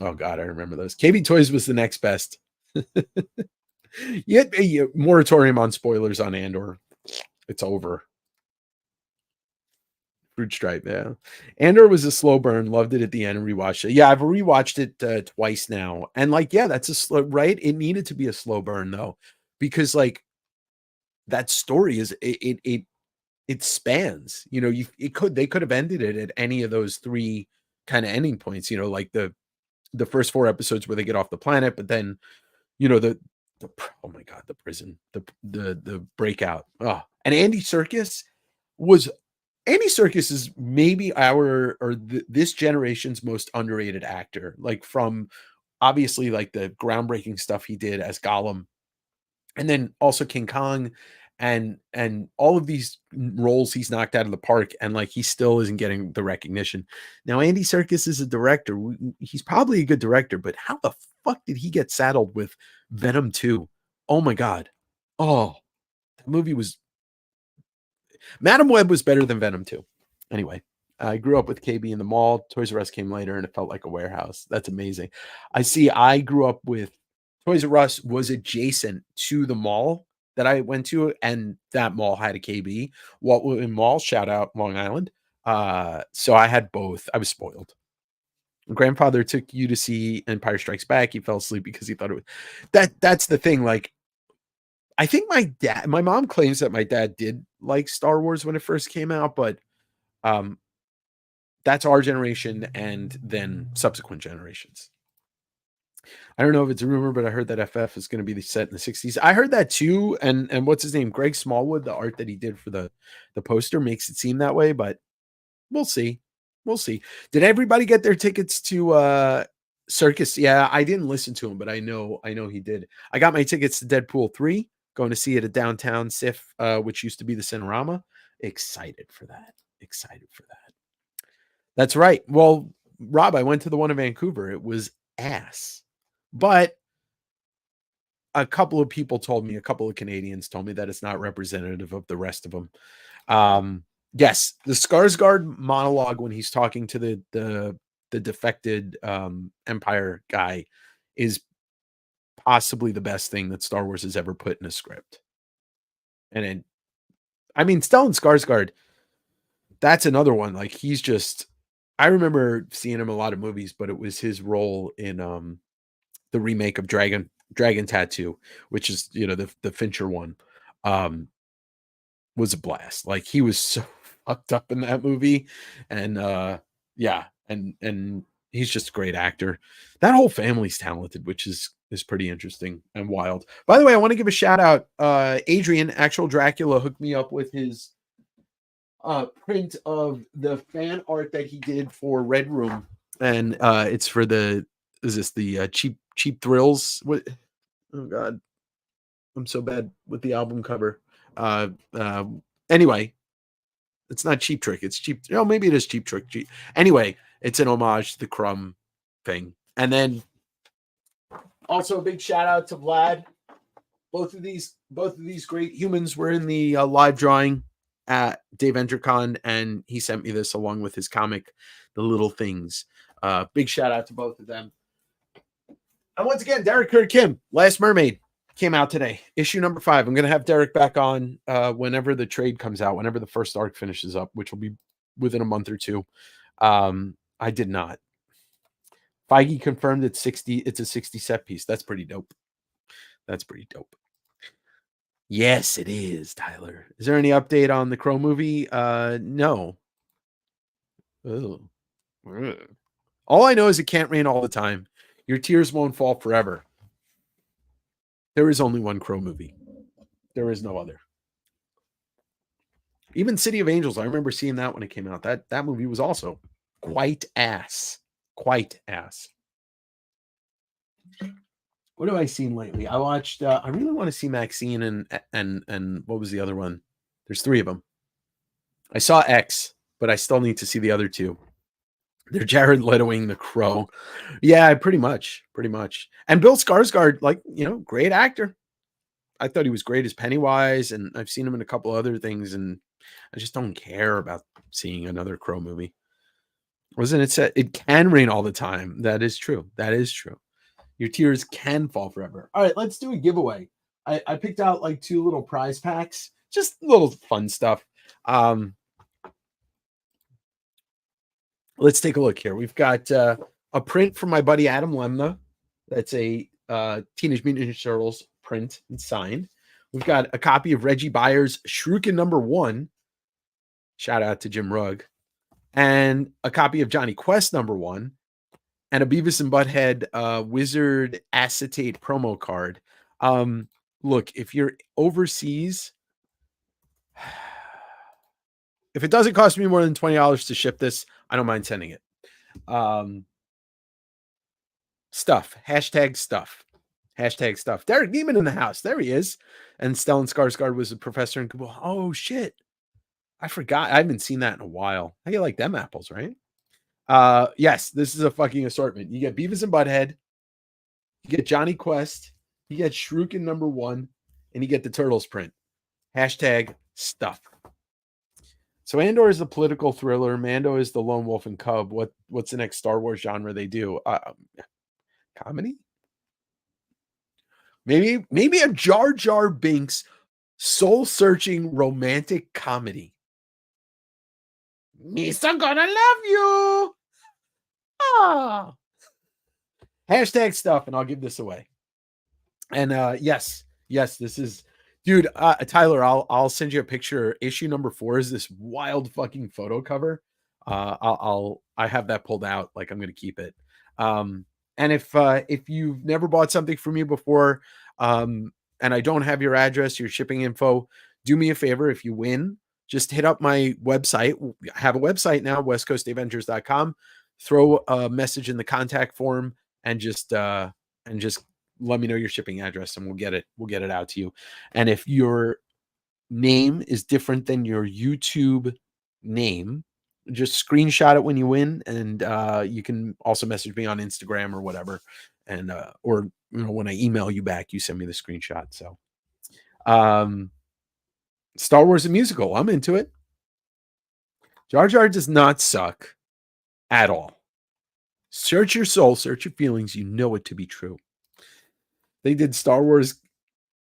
Oh God, I remember those. KB Toys was the next best. Yet a moratorium on spoilers on Andor. It's over. Fruit Stripe, yeah. Andor was a slow burn. Loved it at the end and rewatched it. Yeah, I've rewatched it twice now, and like, yeah, that's a slow, right? It needed to be a slow burn though, because like that story is it spans. They could have ended it at any of those 3 kind of ending points. Like the first 4 episodes where they get off the planet, but then oh my God, the prison, the breakout. Oh, and Andy Serkis is maybe this generation's most underrated actor. Like, from obviously like the groundbreaking stuff he did as Gollum, and then also King Kong, and all of these roles he's knocked out of the park, and like he still isn't getting the recognition. Now Andy Serkis is a director. He's probably a good director, but how the fuck did he get saddled with Venom 2? Oh my God. Oh, that movie was, Madam Web was better than Venom 2. Anyway, I grew up with KB in the mall. Toys R Us came later, and it felt like a warehouse. That's amazing. I grew up with Toys R Us was adjacent to the mall that I went to, and that mall had a KB. Waltwood Mall, shout out Long Island. So I had both. I was spoiled. Grandfather took you to see Empire Strikes Back. He fell asleep because he thought it was that's the thing. Like, I think my mom claims that my dad did like Star Wars when it first came out, but That's our generation and then subsequent generations. I don't know if it's a rumor, but I heard that FF is going to be set in the 60s. I heard that too. And what's his name? Greg Smallwood, the art that he did for the poster makes it seem that way, but we'll see. We'll see. Did everybody get their tickets to Circus? Yeah, I didn't listen to him, but I know he did. I got my tickets to Deadpool 3, going to see it at downtown SIF, which used to be the Cinerama. Excited for that. That's right. Well, Rob, I went to the one in Vancouver. It was ass. But a couple of people told me, a couple of Canadians told me that it's not representative of the rest of them. Yes, the Skarsgård monologue when he's talking to the defected Empire guy is possibly the best thing that Star Wars has ever put in a script. And I mean, Stellan Skarsgård, that's another one. Like he's just, I remember seeing him in a lot of movies, but it was his role in the remake of Dragon Tattoo, which is, you know, the Fincher one, was a blast. Like he was so fucked up in that movie. And yeah, and he's just a great actor. That whole family's talented, which is pretty interesting and wild. By the way, I want to give a shout out. Adrian, Actual Dracula, hooked me up with his print of the fan art that he did for Red Room. And it's for the Cheap Thrills? What? Oh God, I'm so bad with the album cover. Anyway, it's not Cheap Trick. It's Cheap. Oh, maybe it is Cheap Trick. Anyway, it's an homage to the Crumb thing. And then also a big shout out to Vlad. Both of these great humans were in the live drawing at Dave Entercon, and he sent me this along with his comic, The Little Things. Big shout out to both of them. And once again, Derek Kirk Kim, Last Mermaid, came out today. Issue number 5. I'm going to have Derek back on whenever the trade comes out, whenever the first arc finishes up, which will be within a month or two. I did not. Feige confirmed it's a 60 set piece. That's pretty dope. Yes, it is, Tyler. Is there any update on the Crow movie? No. Ugh. All I know is it can't rain all the time. Your tears won't fall forever. There is only one Crow movie. There is no other. Even City of Angels, I remember seeing that when it came out. That movie was also quite ass. What have I seen lately? I watched. I really want to see Maxine and what was the other one? There's 3 of them. I saw X, but I still need to see the other 2. They're Jared Letoing, The Crow. Yeah, pretty much. And Bill Skarsgård, like, you know, great actor. I thought he was great as Pennywise, and I've seen him in a couple other things, and I just don't care about seeing another Crow movie. Wasn't it said it can rain all the time? That is true. Your tears can fall forever. All right, let's do a giveaway. I picked out like 2 little prize packs, just little fun stuff. Let's take a look here. We've got a print from my buddy Adam Lemna. That's a Teenage Mutant Ninja Turtles print and signed. We've got a copy of Reggie Byers' Shuriken #1. Shout out to Jim Rugg. And a copy of Johnny Quest #1. And a Beavis and Butthead Wizard Acetate promo card. Look, if you're overseas, if it doesn't cost me more than $20 to ship this, I don't mind sending it. Stuff. Hashtag stuff. Derek Neiman in the house. There he is. And Stellan Skarsgård was a professor in Kabul. Oh, shit. I forgot. I haven't seen that in a while. How do you like them apples, right? Yes, this is a fucking assortment. You get Beavis and Butthead. You get Johnny Quest. You get Shuriken #1. And you get the Turtles print. Hashtag stuff. So Andor is the political thriller. Mando is the lone wolf and cub. What's the next Star Wars genre they do? Comedy? Maybe a Jar Jar Binks soul-searching romantic comedy. Misa gonna love you. Ah. Hashtag stuff, and I'll give this away. And yes, this is Dude, Tyler, I'll send you a picture. Issue number 4 is this wild fucking photo cover. I have that pulled out. Like I'm gonna keep it. And if you've never bought something from me before, and I don't have your address, your shipping info, do me a favor. If you win, just hit up my website. I have a website now, westcoastavengers.com. Throw a message in the contact form and just let me know your shipping address and we'll get it out to you. And if your name is different than your YouTube name, just screenshot it when you win, and you can also message me on Instagram or whatever, and or when I email you back, you send me the screenshot. So Star Wars the musical, I'm into it. Jar Jar does not suck at all. Search your soul, search your feelings, you know it to be true. They did Star Wars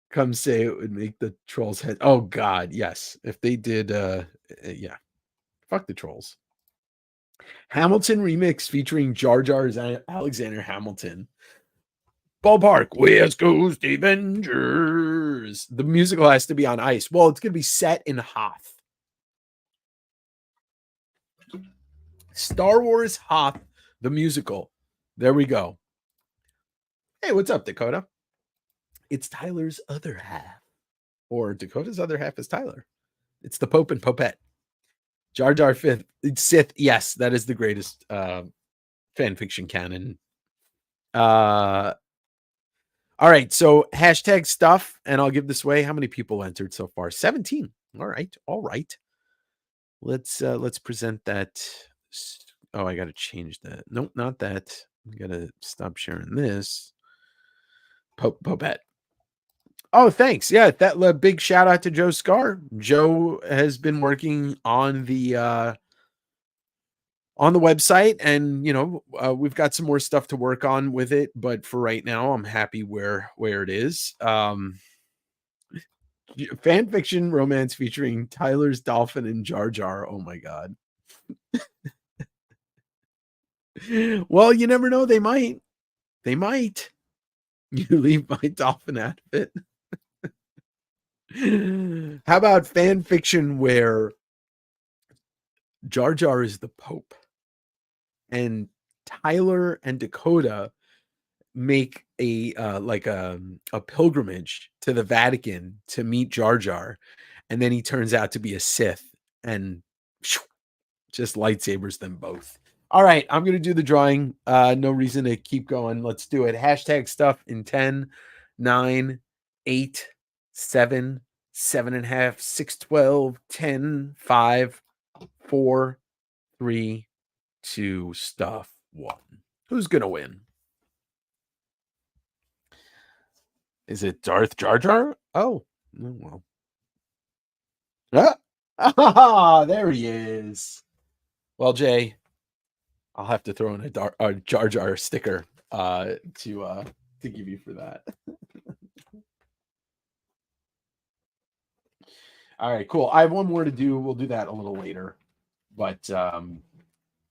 Come Say It would make the trolls head. Oh God, yes. If they did, yeah. Fuck the trolls. Hamilton remix featuring Jar Jar's Alexander Hamilton. Ballpark. West Coast Avengers. The musical has to be on ice. Well, it's going to be set in Hoth. Star Wars Hoth, the musical. There we go. Hey, what's up, Dakota? It's Tyler's other half. Or Dakota's other half is Tyler. It's the Pope and Popette. Jar Jar Sith. Yes, that is the greatest fan fiction canon. All right, so hashtag stuff, and I'll give this away. How many people entered so far? 17. All right. Let's present that. Oh, I gotta change that. Nope, not that. I gotta stop sharing this. Popette. Oh, thanks. Yeah, that big shout out to Joe Scar. Joe has been working on the website, and we've got some more stuff to work on with it, but for right now I'm happy where it is. Fan fiction romance featuring Tyler's dolphin and Jar Jar. Oh my God. Well, you never know, they might you leave my dolphin out of it. How about fan fiction where Jar Jar is the Pope and Tyler and Dakota make a pilgrimage to the Vatican to meet Jar Jar, and then he turns out to be a Sith and just lightsabers them both. All right, I'm gonna do the drawing. No reason to keep going. Let's do it. Hashtag stuff in 10, 9, 8, 7, 7.5, 6, 12, 10, 5, 4, 3, 2, stuff 1. Who's gonna win? Is it Darth Jar Jar? Oh, well. Ah, there he is. Well, Jay, I'll have to throw in a Jar Jar sticker to give you for that. All right, cool. I have one more to do. We'll do that a little later, but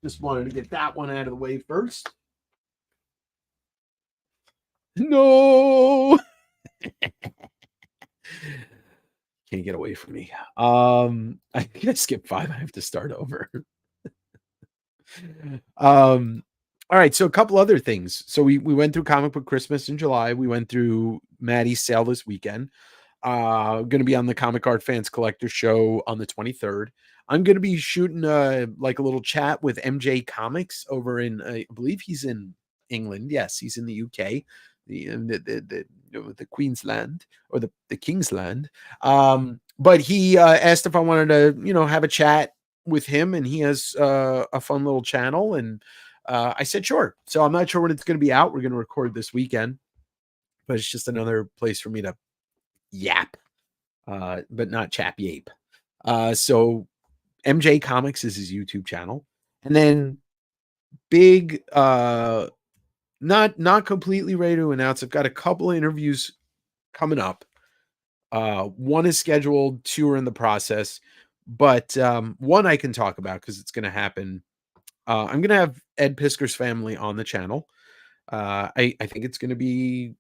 just wanted to get that one out of the way first. No. Can't get away from me. I gotta skip 5. I have to start over. All right, so a couple other things. So we went through Comic Book Christmas in July. We went through Maddie's sale this weekend. Going to be on the Comic Art Fans Collector Show on the 23rd. I'm going to be shooting a little chat with MJ Comics over in, I believe he's in England. Yes, he's in the UK, the Queensland or the Kingsland. But he asked if I wanted to, have a chat with him, and he has a fun little channel, and I said sure. So I'm not sure when it's going to be out. We're going to record this weekend, but it's just another place for me to yap, but not chap yape. So MJ Comics is his YouTube channel, and then big not completely ready to announce. I've got a couple of interviews coming up. One is scheduled, 2 are in the process, but one I can talk about because it's going to happen. I'm going to have Ed Pisker's family on the channel. I think it's going to be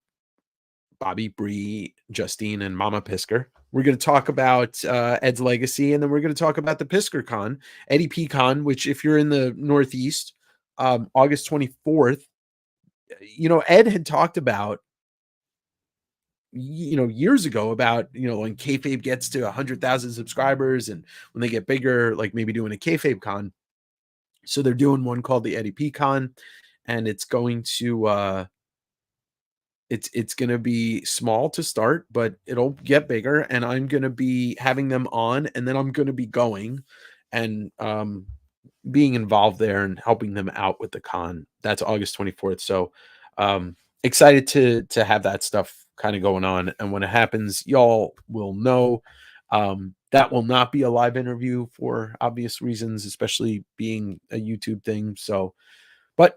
Bobby, Bree, Justine, and Mama Pisker. We're going to talk about Ed's legacy, and then we're going to talk about the Pisker Con, Eddie P Con, which if you're in the Northeast, August 24th, Ed had talked about, years ago about, when kayfabe gets to 100,000 subscribers and when they get bigger, like maybe doing a kayfabe con. So they're doing one called the Eddie P Con, and it's going to, it's going to be small to start, but it'll get bigger, and I'm going to be having them on, and then I'm going to be going and being involved there and helping them out with the con. That's August 24th. So excited to have that stuff kind of going on, and when it happens, y'all will know. That will not be a live interview for obvious reasons, especially being a YouTube thing. So, but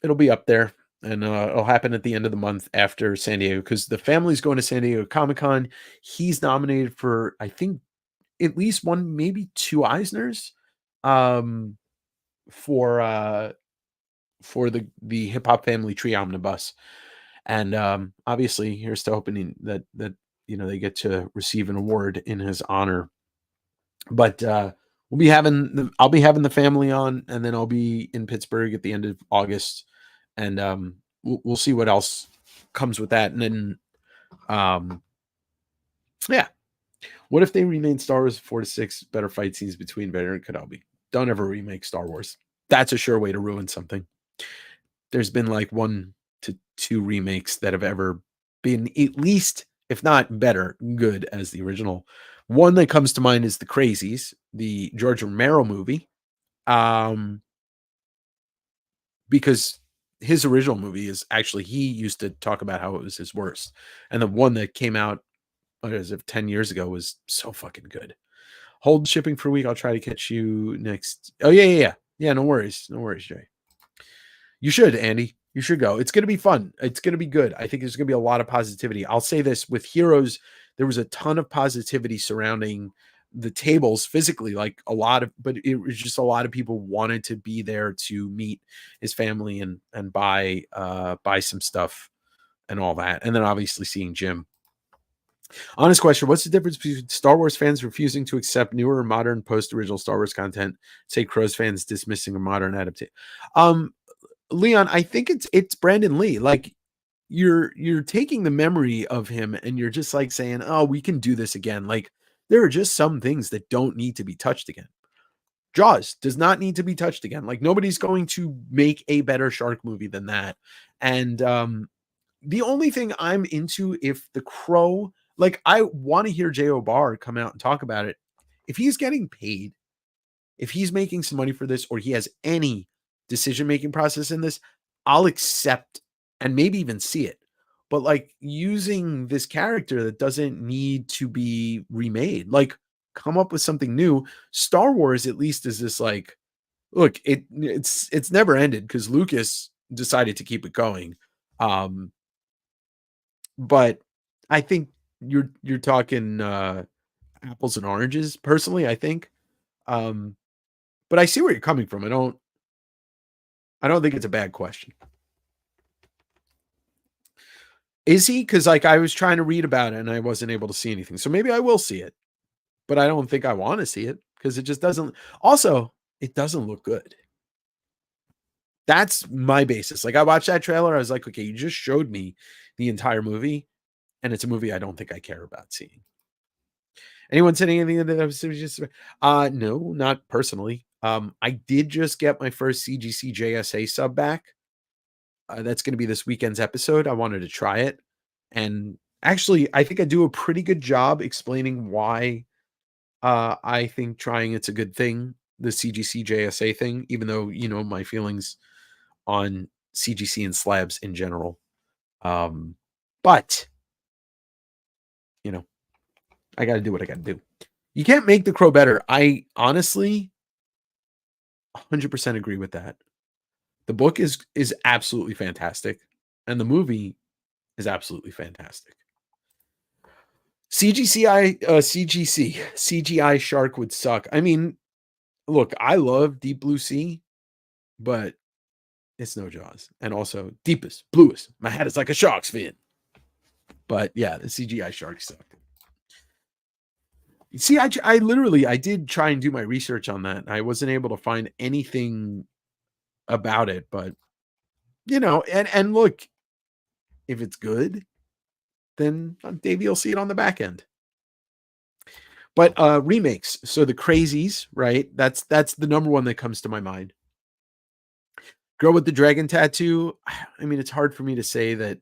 it'll be up there. And it'll happen at the end of the month after San Diego, because the family's going to San Diego Comic-Con. He's nominated for, I think, at least one, maybe two Eisners for the Hip Hop Family Tree Omnibus. And obviously, here's to hoping that they get to receive an award in his honor. But I'll be having the family on, and then I'll be in Pittsburgh at the end of August. And we'll see what else comes with that. And then, yeah. What if they remade Star Wars 4 to 6 better fight scenes between Vader and Kenobi? Don't ever remake Star Wars. That's a sure way to ruin something. There's been like 1 to 2 remakes that have ever been at least, if not better, good as the original. One that comes to mind is The Crazies, the George Romero movie. Because his original movie is actually, he used to talk about how it was his worst. And the one that came out as of 10 years ago was so fucking good. Hold shipping for a week. I'll try to catch you next. Oh, yeah. Yeah, no worries. No worries, Jay. You should, Andy. You should go. It's going to be fun. It's going to be good. I think there's going to be a lot of positivity. I'll say this, with Heroes, there was a ton of positivity surrounding the tables physically, but it was just a lot of people wanted to be there to meet his family and buy some stuff and all that. And then obviously seeing Jim. Honest question: what's the difference between Star Wars fans refusing to accept newer or modern post-original Star Wars content, say Crows fans dismissing a modern adaptation? Leon, I think it's Brandon Lee. Like, you're taking the memory of him and you're just like saying, oh, we can do this again. Like, there are just some things that don't need to be touched again. Jaws does not need to be touched again. Like, nobody's going to make a better shark movie than that. And the only thing I'm into, if The Crow, like, I want to hear J.O. Barr come out and talk about it. If he's getting paid, if he's making some money for this, or he has any decision-making process in this, I'll accept and maybe even see it. But like, using this character that doesn't need to be remade, like, come up with something new. Star Wars at least is this, like, look, it's never ended because Lucas decided to keep it going. But I think you're talking apples and oranges, personally, I think. But I see where you're coming from. I don't think it's a bad question. Is he? Because, like, I was trying to read about it and I wasn't able to see anything. So maybe I will see it. But I don't think I want to see it because it just doesn't. Also, it doesn't look good. That's my basis. Like, I watched that trailer. I was like, okay, you just showed me the entire movie, and it's a movie I don't think I care about seeing. Anyone said anything that was just no, not personally. I did just get my first CGC JSA sub back. That's going to be this weekend's episode. I wanted to try it. And actually, I think I do a pretty good job explaining why I think trying it's a good thing, the CGC JSA thing, even though, my feelings on CGC and slabs in general. But, I got to do what I got to do. You can't make The Crow better. I honestly 100% agree with that. The book is absolutely fantastic, and the movie is absolutely fantastic. CGI shark would suck. I mean, look, I love Deep Blue Sea, but it's no Jaws. And also, deepest, bluest. My hat is like a shark's fin. But yeah, the CGI sharks suck. See, I literally, I did try and do my research on that. I wasn't able to find anything about it, but and look, if it's good, then Davey will see it on the back end. But remakes, so the Crazies, right? That's the number one that comes to my mind. Girl with the Dragon Tattoo. I mean, it's hard for me to say that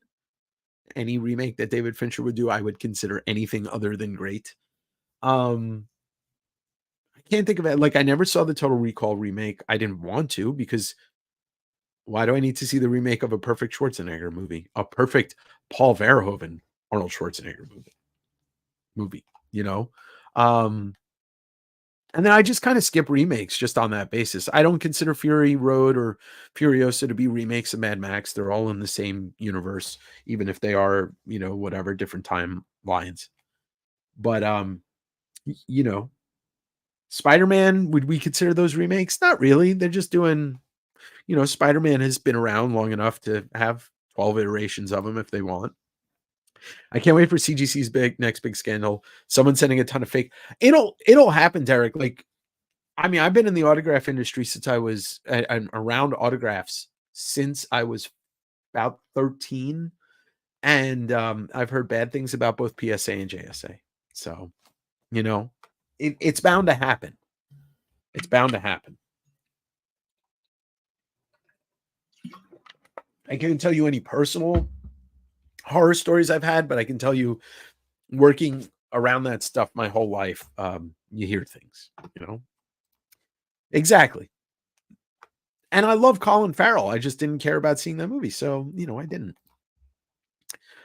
any remake that David Fincher would do, I would consider anything other than great. I can't think of it. Like, I never saw the Total Recall remake. I didn't want to, because why do I need to see the remake of a perfect Schwarzenegger movie? A perfect Paul Verhoeven, Arnold Schwarzenegger movie, and then I just kind of skip remakes just on that basis. I don't consider Fury Road or Furiosa to be remakes of Mad Max. They're all in the same universe, even if they are, whatever, different timelines. But, Spider-Man, would we consider those remakes? Not really. They're just doing, Spider-Man has been around long enough to have 12 iterations of him if they want. I can't wait for CGC's next big scandal. Someone sending a ton of fake. It'll happen, Derek. Like, I mean, I've been in the autograph industry since I was around autographs since I was about 13, and I've heard bad things about both PSA and JSA. So, it's bound to happen. It's bound to happen. I can't tell you any personal horror stories I've had, but I can tell you, working around that stuff my whole life, you hear things, Exactly. And I love Colin Farrell. I just didn't care about seeing that movie. So, I didn't.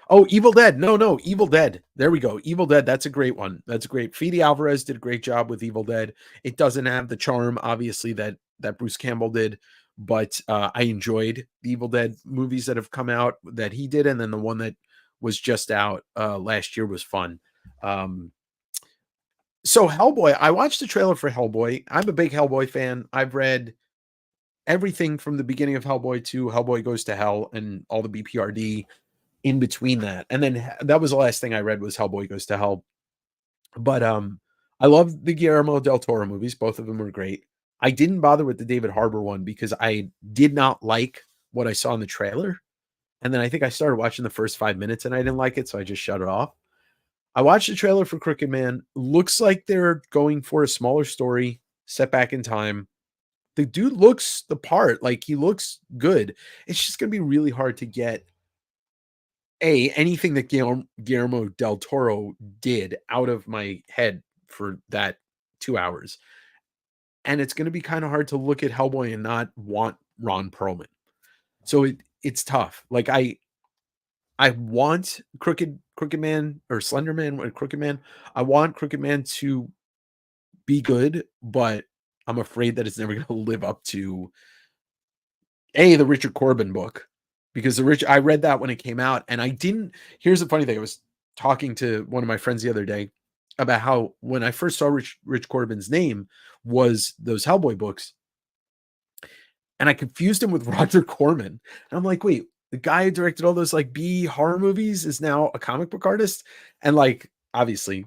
Oh, Evil Dead. No, Evil Dead. There we go. Evil Dead. That's a great one. That's great. Fede Alvarez did a great job with Evil Dead. It doesn't have the charm, obviously, that Bruce Campbell did. But I enjoyed the Evil Dead movies that have come out that he did. And then the one that was just out last year was fun. So Hellboy, I watched the trailer for Hellboy. I'm a big Hellboy fan. I've read everything from the beginning of Hellboy to Hellboy Goes to Hell and all the BPRD in between that. And then that was the last thing I read was Hellboy Goes to Hell. But I love the Guillermo del Toro movies. Both of them were great. I didn't bother with the David Harbour one because I did not like what I saw in the trailer. And then I think I started watching the first 5 minutes and I didn't like it, so I just shut it off. I watched the trailer for Crooked Man. Looks like they're going for a smaller story, set back in time. The dude looks the part. Like, he looks good. It's just going to be really hard to get anything that Guillermo del Toro did out of my head for that 2 hours. And it's going to be kind of hard to look at Hellboy and not want Ron Perlman. So it's tough. Like, I want Crooked Man or Slender Man or Crooked Man. I want Crooked Man to be good, but I'm afraid that it's never going to live up to the Richard Corbin book, because I read that when it came out, and I didn't. Here's the funny thing: I was talking to one of my friends the other day about how when I first saw Rich Corbin's name was those Hellboy books, and I confused him with Roger Corman. And I'm like, wait, the guy who directed all those like B horror movies is now a comic book artist, and like obviously,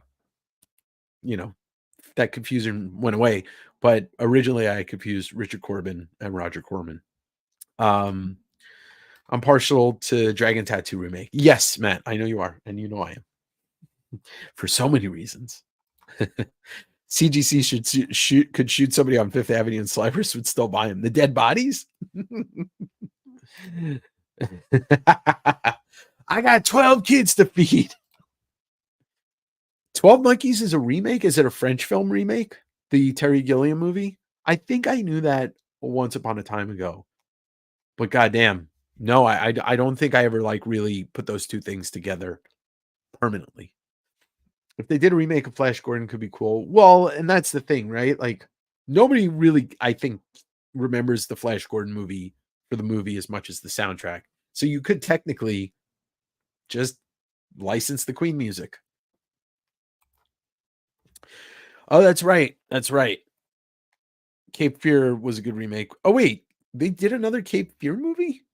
that confusion went away. But originally, I confused Richard Corbin and Roger Corman. I'm partial to Dragon Tattoo remake. Yes, Matt, I know you are, and I am. For so many reasons. CGC could shoot somebody on Fifth Avenue and Slivers would still buy him. The dead bodies? I got 12 kids to feed. 12 Monkeys is a remake? Is it a French film remake? The Terry Gilliam movie? I think I knew that once upon a time ago. But goddamn, no, I don't think I ever like really put those two things together permanently. If they did a remake of Flash Gordon, could be cool. Well, and that's the thing, right? Like, nobody really, I think, remembers the Flash Gordon movie for the movie as much as the soundtrack. So you could technically just license the Queen music. Oh, that's right. That's right. Cape Fear was a good remake. Oh, wait. They did another Cape Fear movie?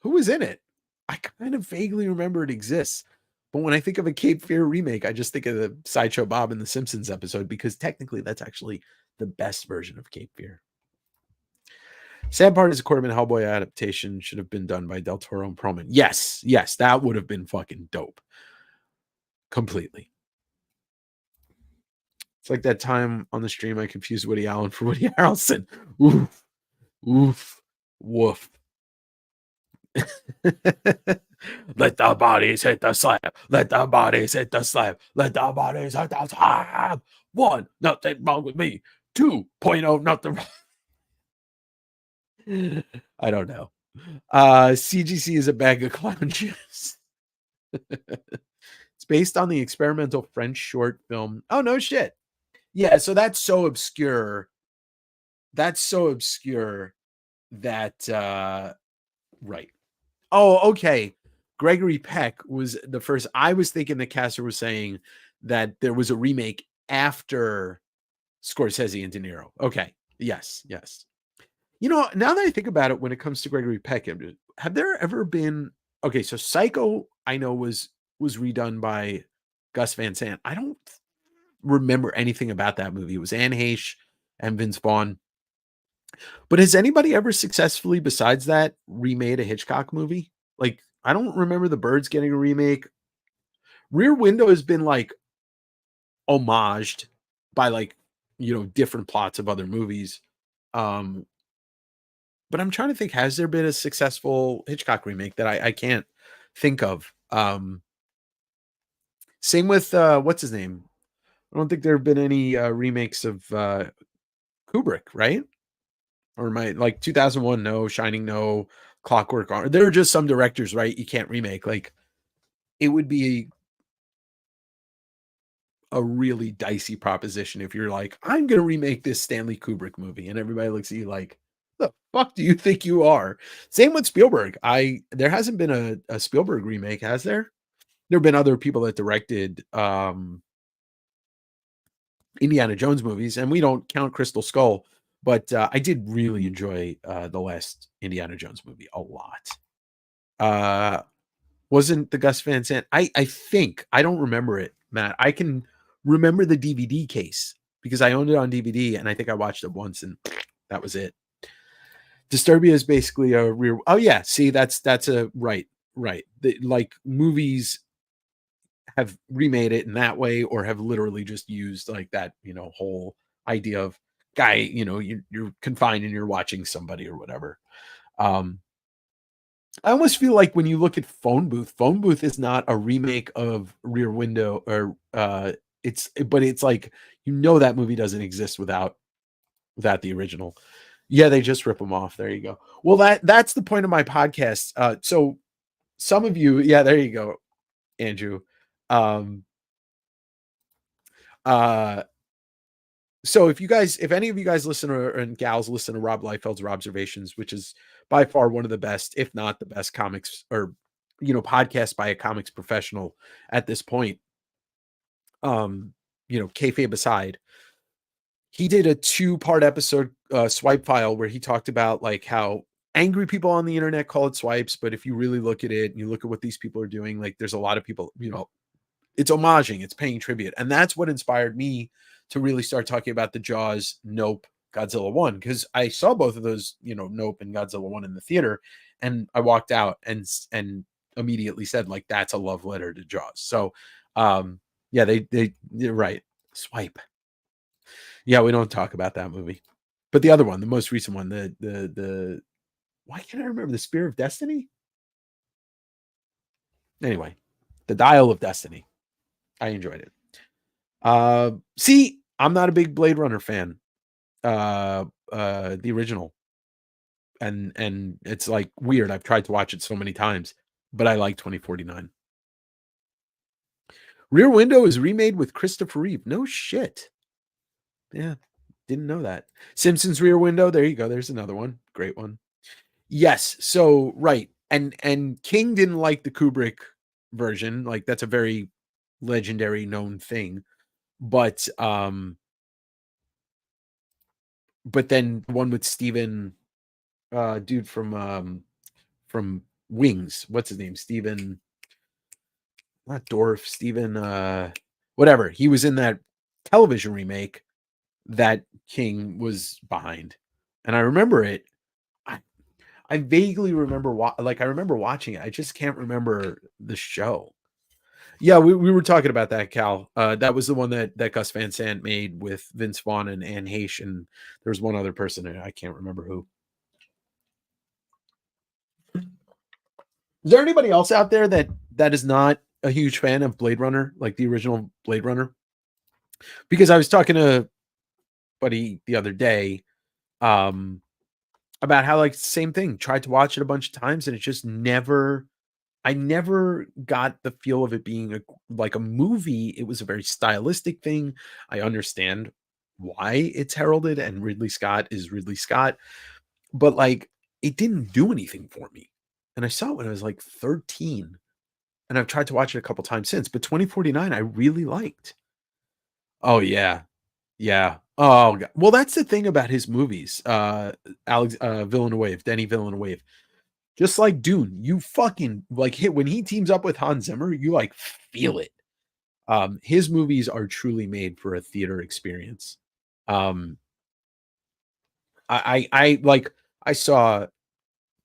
Who was in it? I kind of vaguely remember it exists. But when I think of a Cape Fear remake, I just think of the Sideshow Bob and the Simpsons episode, because technically that's actually the best version of Cape Fear. Sad part is the Quarterman Hellboy adaptation should have been done by Del Toro and Perlman. Yes, that would have been fucking dope. Completely. It's like that time on the stream I confused Woody Allen for Woody Harrelson. Oof. Oof. Woof. Let the bodies hit the slab. Let the bodies hit the slab. Let the bodies hit the slab. 1, nothing wrong with me. 2.0, nothing wrong. I don't know. CGC is a bag of clown juice. It's based on the experimental French short film. Oh, no shit. Yeah, so that's so obscure. That's so obscure that right. Oh, okay. Gregory Peck was the first. I was thinking that Casser was saying that there was a remake after Scorsese and De Niro. Okay. Yes. You know, now that I think about it, when it comes to Gregory Peck, have there ever been? Okay, so Psycho, I know was redone by Gus Van Sant. I don't remember anything about that movie. It was Anne Heche and Vince Vaughn. But has anybody ever successfully, besides that, remade a Hitchcock movie? Like, I don't remember The Birds getting a remake. Rear Window has been like homaged by like, you know, different plots of other movies. But I'm trying to think, has there been a successful Hitchcock remake that I can't think of? Same with what's his name? I don't think there have been any remakes of Kubrick, right? Or my like 2001, no. Shining, no. Clockwork Orange. There are just some directors, right? You can't remake. Like, it would be a really dicey proposition if you're like, I'm going to remake this Stanley Kubrick movie, and everybody looks at you like, the fuck do you think you are? Same with Spielberg. There hasn't been a Spielberg remake, has there? There have been other people that directed Indiana Jones movies, and we don't count Crystal Skull, but I did really enjoy the last Indiana Jones movie a lot. Wasn't the Gus Van Sant? I think, I don't remember it, Matt. I can remember the DVD case because I owned it on DVD, and I think I watched it once, and that was it. Disturbia is basically a rear. Oh yeah, see, that's a right. Like, movies have remade it in that way, or have literally just used like that, you know, whole idea of guy, you know, you're confined and you're watching somebody or whatever. I almost feel like when you look at Phone Booth is not a remake of Rear Window, or but it's like, you know, that movie doesn't exist without the original. Yeah, they just rip them off. There you go. Well, that's the point of my podcast. So some of you, yeah, there you go, Andrew. So if any of you guys listen and gals listen to Rob Liefeld's Robservations, which is by far one of the best, if not the best comics, or, you know, podcast by a comics professional at this point, you know, kayfabe aside, he did a 2-part episode, Swipe File, where he talked about like how angry people on the internet call it swipes, but if you really look at it and you look at what these people are doing, like, there's a lot of people, you know, it's homaging, it's paying tribute. And that's what inspired me to really start talking about the Jaws, Nope, Godzilla 1, because I saw both of those, you know, Nope and Godzilla 1 in the theater, and I walked out and immediately said, like, that's a love letter to Jaws. So yeah, they're right. Swipe. Yeah, we don't talk about that movie. But the other one, the most recent one, the why can't I remember? The Spear of Destiny? Anyway, the Dial of Destiny. I enjoyed it. See, I'm not a big Blade Runner fan. The original. And it's like weird. I've tried to watch it so many times, but I like 2049. Rear Window is remade with Christopher Reeve. No shit. Yeah, didn't know that. Simpsons Rear Window. There you go. There's another one. Great one. Yes. So right. And King didn't like the Kubrick version. Like, that's a very legendary known thing. But then one with Steven, dude from Wings. What's his name? Steven. not Dorff, Stephen, whatever. He was in that television remake that King was behind. And I remember it. I vaguely remember I remember watching it. I just can't remember the show. Yeah, we were talking about that, Cal. That was the one that Gus Van Sant made with Vince Vaughn and Anne Heche, and there was one other person in it. I can't remember who. Is there anybody else out there that is not a huge fan of Blade Runner, like the original Blade Runner? Because I was talking to buddy the other day about how, like, same thing, tried to watch it a bunch of times and it just never, I never got the feel of it being like a movie. It was a very stylistic thing. I understand why it's heralded and Ridley Scott is Ridley Scott, but like it didn't do anything for me. And I saw it when I was like 13 and I've tried to watch it a couple times since, but 2049 I really liked. Oh yeah. Yeah. Oh, well, that's the thing about his movies. Villeneuve, Denny Villeneuve. Just like Dune, you fucking like hit when he teams up with Hans Zimmer, you like feel it. His movies are truly made for a theater experience. I saw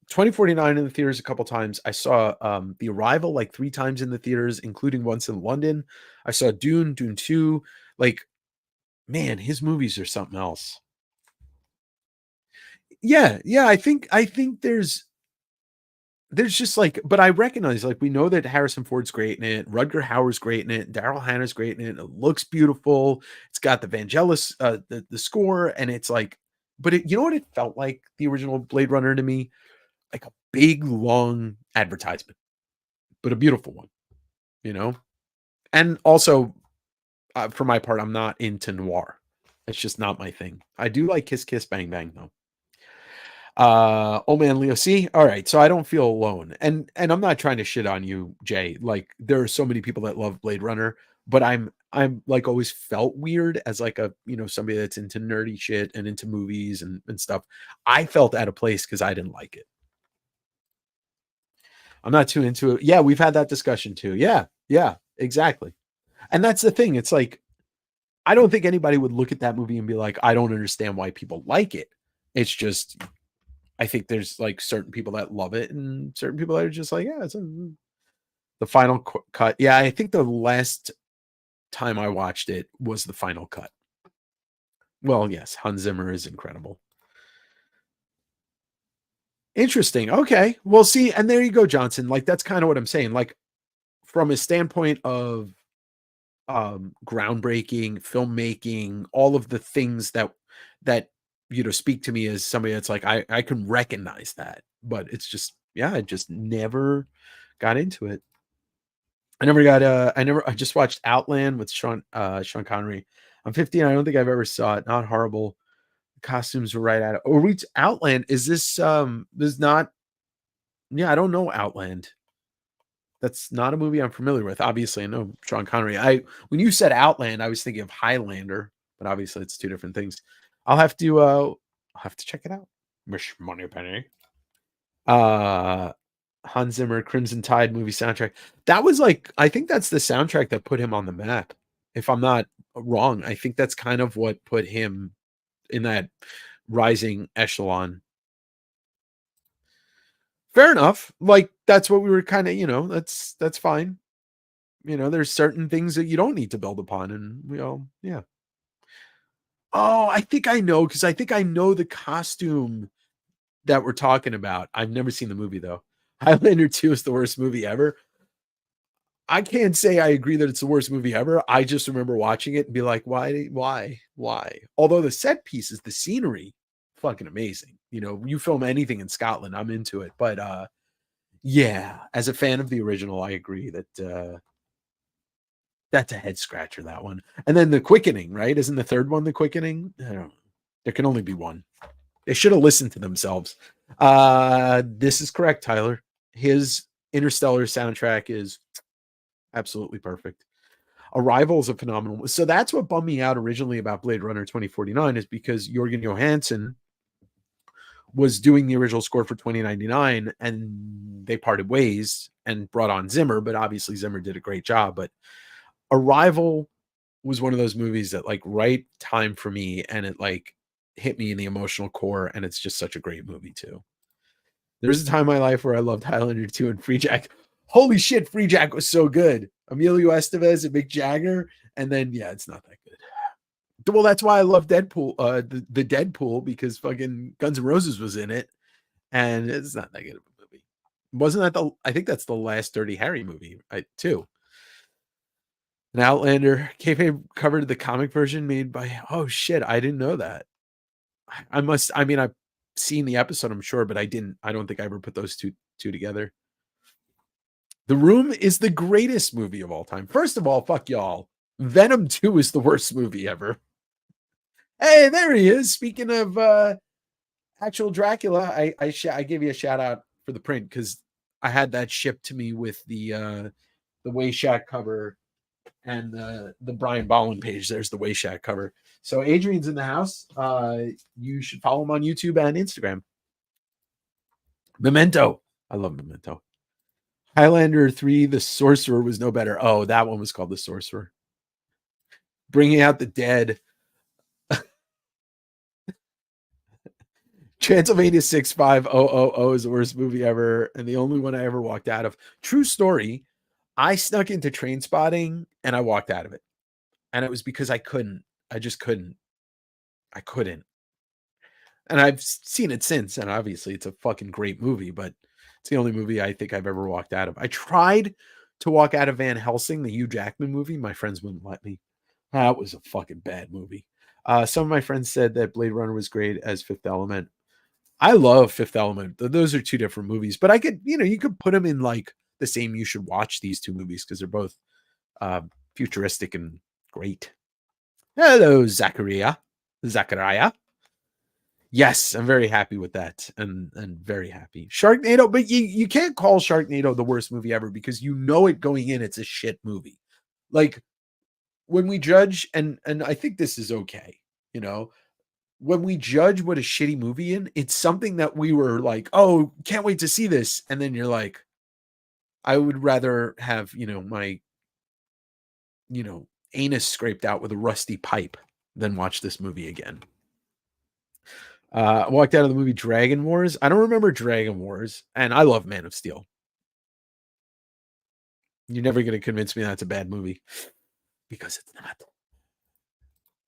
2049 in the theaters a couple times. I saw The Arrival like 3 times in the theaters, including once in London. I saw Dune 2. Like, man, his movies are something else. Yeah, I think there's just like, but I recognize, like, we know that Harrison Ford's great in it, Rutger Hauer's great in it, Daryl Hannah's great in it. It looks beautiful. It's got the Vangelis, the score, and it's like, but you know what it felt like, the original Blade Runner to me, like a big long advertisement, but a beautiful one, you know. And also, for my part, I'm not into noir. It's just not my thing. I do like Kiss Kiss Bang Bang though. Old man Leo, see, all right, so I don't feel alone, and I'm not trying to shit on you, Jay. Like, there are so many people that love Blade Runner, but I'm like always felt weird as like a, you know, somebody that's into nerdy shit and into movies and stuff. I felt out of place because I didn't like it. I'm not too into it. Yeah, we've had that discussion too. Yeah, exactly. And that's the thing. It's like, I don't think anybody would look at that movie and be like, I don't understand why people like it. It's just, I think there's like certain people that love it and certain people that are just like, yeah, it's the final cut. Yeah, I think the last time I watched it was the final cut. Well, yes, Hans Zimmer is incredible. Interesting. Okay. Well, see, and there you go, Johnson. Like, that's kind of what I'm saying. Like, from a standpoint of groundbreaking filmmaking, all of the things that you know speak to me as somebody that's like, I can recognize that, but it's just, yeah, I just never got into it. I just watched Outland with Sean Connery. I'm 15. I don't think I've ever saw it. Not horrible. The costumes were right at it. Oh, reach Outland. Is this not, yeah, I don't know Outland. That's not a movie I'm familiar with. Obviously, I know Sean Connery. When you said Outland, I was thinking of Highlander, but obviously it's 2 different things. I'll have to check it out. Miss Moneypenny. Hans Zimmer, Crimson Tide movie soundtrack. That was like, I think that's the soundtrack that put him on the map. If I'm not wrong, I think that's kind of what put him in that rising echelon. Fair enough. Like, that's what we were kind of, you know, that's fine. You know, there's certain things that you don't need to build upon, and we all, yeah. Oh, I think I know, because I think I know the costume that we're talking about. I've never seen the movie though. Highlander 2 is the worst movie ever. I can't say I agree that it's the worst movie ever. I just remember watching it and be like, why? Although the set pieces, the scenery, fucking amazing. You know, you film anything in Scotland, I'm into it. But yeah, as a fan of the original, I agree that that's a head scratcher, that one. And then The Quickening, right? Isn't the third one The Quickening? I don't know. There can only be one. They should have listened to themselves. This is correct, Tyler. His Interstellar soundtrack is absolutely perfect. Arrival is a phenomenal. So that's what bummed me out originally about Blade Runner 2049, is because Jørgen Johansson was doing the original score for 2099, and they parted ways and brought on Zimmer, but obviously Zimmer did a great job. But Arrival was one of those movies that like right time for me, and it like hit me in the emotional core, and it's just such a great movie too. There's a time in my life where I loved Highlander 2 and Free Jack. Holy shit, Free Jack was so good. Emilio Estevez and Mick Jagger, and then yeah, it's not that good. Well, that's why I love Deadpool, the Deadpool, because fucking Guns N' Roses was in it, and it's not that good of a movie. Wasn't that the? I think that's the last Dirty Harry movie, too. An Outlander. Kayfabe covered the comic version made by. Oh shit, I didn't know that. I mean, I've seen the episode, I'm sure, but I don't think I ever put those two together. The Room is the greatest movie of all time. First of all, fuck y'all. Venom 2 is the worst movie ever. Hey, there he is. Speaking of actual Dracula, I gave you a shout out for the print because I had that shipped to me with the Way Shack cover and the Brian Bolland page. There's the Way Shack cover. So Adrian's in the house. You should follow him on YouTube and Instagram. Memento. I love Memento. Highlander 3, The Sorcerer was no better. Oh, that one was called The Sorcerer. Bringing Out the Dead. Transylvania 65000 is the worst movie ever, and the only one I ever walked out of. True story. I snuck into Train Spotting and I walked out of it. And it was because I couldn't. I just couldn't. I couldn't. And I've seen it since, and obviously it's a fucking great movie, but it's the only movie I think I've ever walked out of. I tried to walk out of Van Helsing, the Hugh Jackman movie. My friends wouldn't let me. That was a fucking bad movie. Some of my friends said that Blade Runner was great as Fifth Element. I love Fifth Element. Those are two different movies, but I could, you could put them in like the same. You should watch these two movies because they're both futuristic and great. Hello, Zachariah. Yes, I'm very happy with that, and very happy. Sharknado, but you can't call Sharknado the worst movie ever because you know it going in. It's a shit movie. Like when we judge, and I think this is okay, when we judge what a shitty movie in, it's something that we were like, oh, can't wait to see this. And then you're like, I would rather have, my, anus scraped out with a rusty pipe than watch this movie again. I walked out of the movie Dragon Wars. I don't remember Dragon Wars, and I love Man of Steel. You're never going to convince me that's a bad movie because it's not.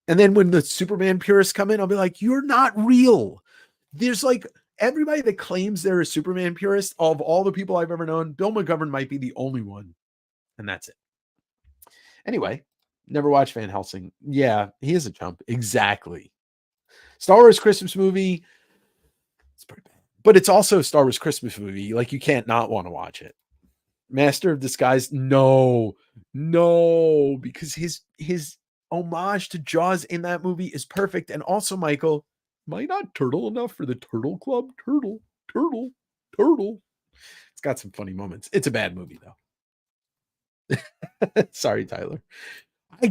And then when the Superman purists come in, I'll be like, you're not real. There's like everybody that claims they're a Superman purist, of all the people I've ever known, Bill McGovern might be the only one. And that's it. Anyway, never watched Van Helsing. Yeah, he is a chump. Exactly. Star Wars Christmas movie. It's pretty bad. But it's also a Star Wars Christmas movie. Like you can't not want to watch it. Master of Disguise. No, because his homage to Jaws in that movie is perfect. And also, Michael, am I not turtle enough for the Turtle Club? Turtle. It's got some funny moments. It's a bad movie though. Sorry, Tyler. I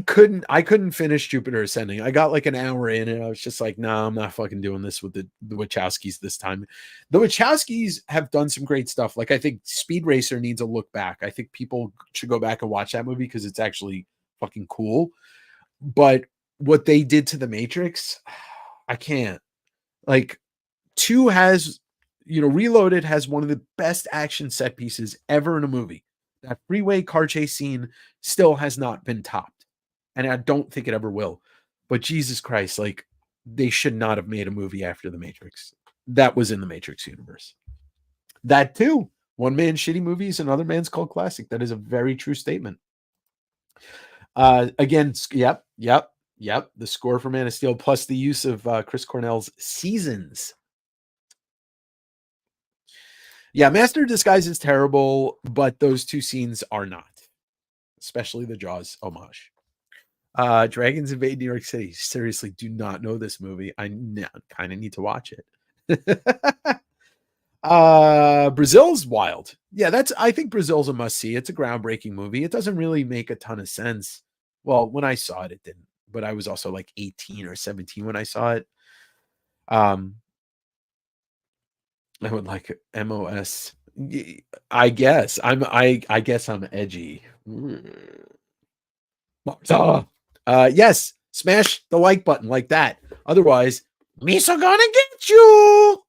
couldn't finish Jupiter Ascending. I got like an hour in and I was just like, nah, I'm not fucking doing this with the Wachowskis this time. The Wachowskis have done some great stuff. Like I think Speed Racer needs a look back. I think people should go back and watch that movie because it's actually fucking cool. But what they did to the Matrix, I can't. Like 2 has, Reloaded has one of the best action set pieces ever in a movie. That freeway car chase scene still has not been topped. And I don't think it ever will. But Jesus Christ, like they should not have made a movie after The Matrix. That was in the Matrix universe. That too. One man's shitty movies, another man's cult classic. That is a very true statement. Again, yep. The score for Man of Steel plus the use of Chris Cornell's Seasons. Yeah, Master of Disguise is terrible, but those two scenes are not. Especially the Jaws homage. Dragons Invade New York City. Seriously, do not know this movie. I kind of need to watch it. Brazil's wild. Yeah, I think Brazil's a must-see. It's a groundbreaking movie. It doesn't really make a ton of sense. Well, when I saw it, it didn't. But I was also like 18 or 17 when I saw it. I would like MOS. I guess I guess I'm edgy. Martha. Yes, smash the like button like that. Otherwise, Misa gonna get you.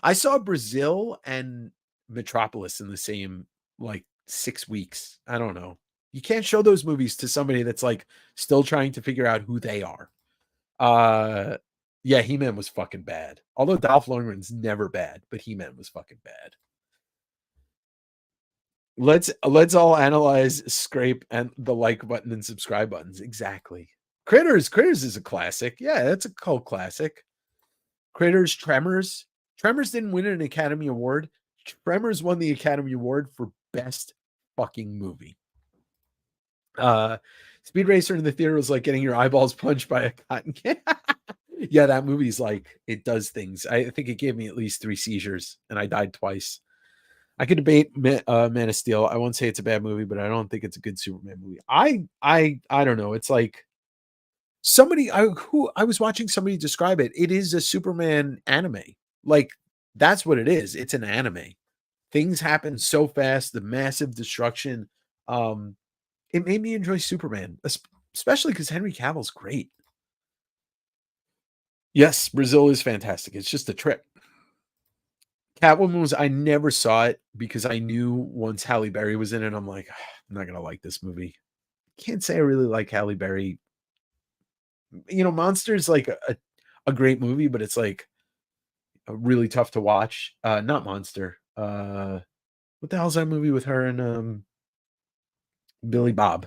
I saw Brazil and Metropolis in the same like 6 weeks. I don't know. You can't show those movies to somebody that's like still trying to figure out who they are. Yeah, He-Man was fucking bad. Although Dolph Lundgren's never bad, but He-Man was fucking bad. Let's all analyze, scrape, and the like button and subscribe buttons. Exactly. Critters is a classic. Yeah, that's a cult classic. Critters, Tremors. Tremors didn't win an Academy Award. Tremors won the Academy Award for best fucking movie. Speed Racer in the theater was like getting your eyeballs punched by a cotton can. Yeah, that movie's like, it does things. I think it gave me at least 3 seizures and I died twice. I could debate Man of Steel. I won't say it's a bad movie, but I don't think it's a good Superman movie. I don't know. It's like I was watching somebody describe it. It is a Superman anime. Like that's what it is. It's an anime. Things happen so fast, the massive destruction. It made me enjoy Superman, especially because Henry Cavill's great. Yes, Brazil is fantastic. It's just a trip. Catwoman was, I never saw it because I knew once Halle Berry was in it, I'm like, I'm not going to like this movie. Can't say I really like Halle Berry. You know, Monster's like a great movie, but it's like really tough to watch. Not Monster. What the hell's that movie with her and Billy Bob?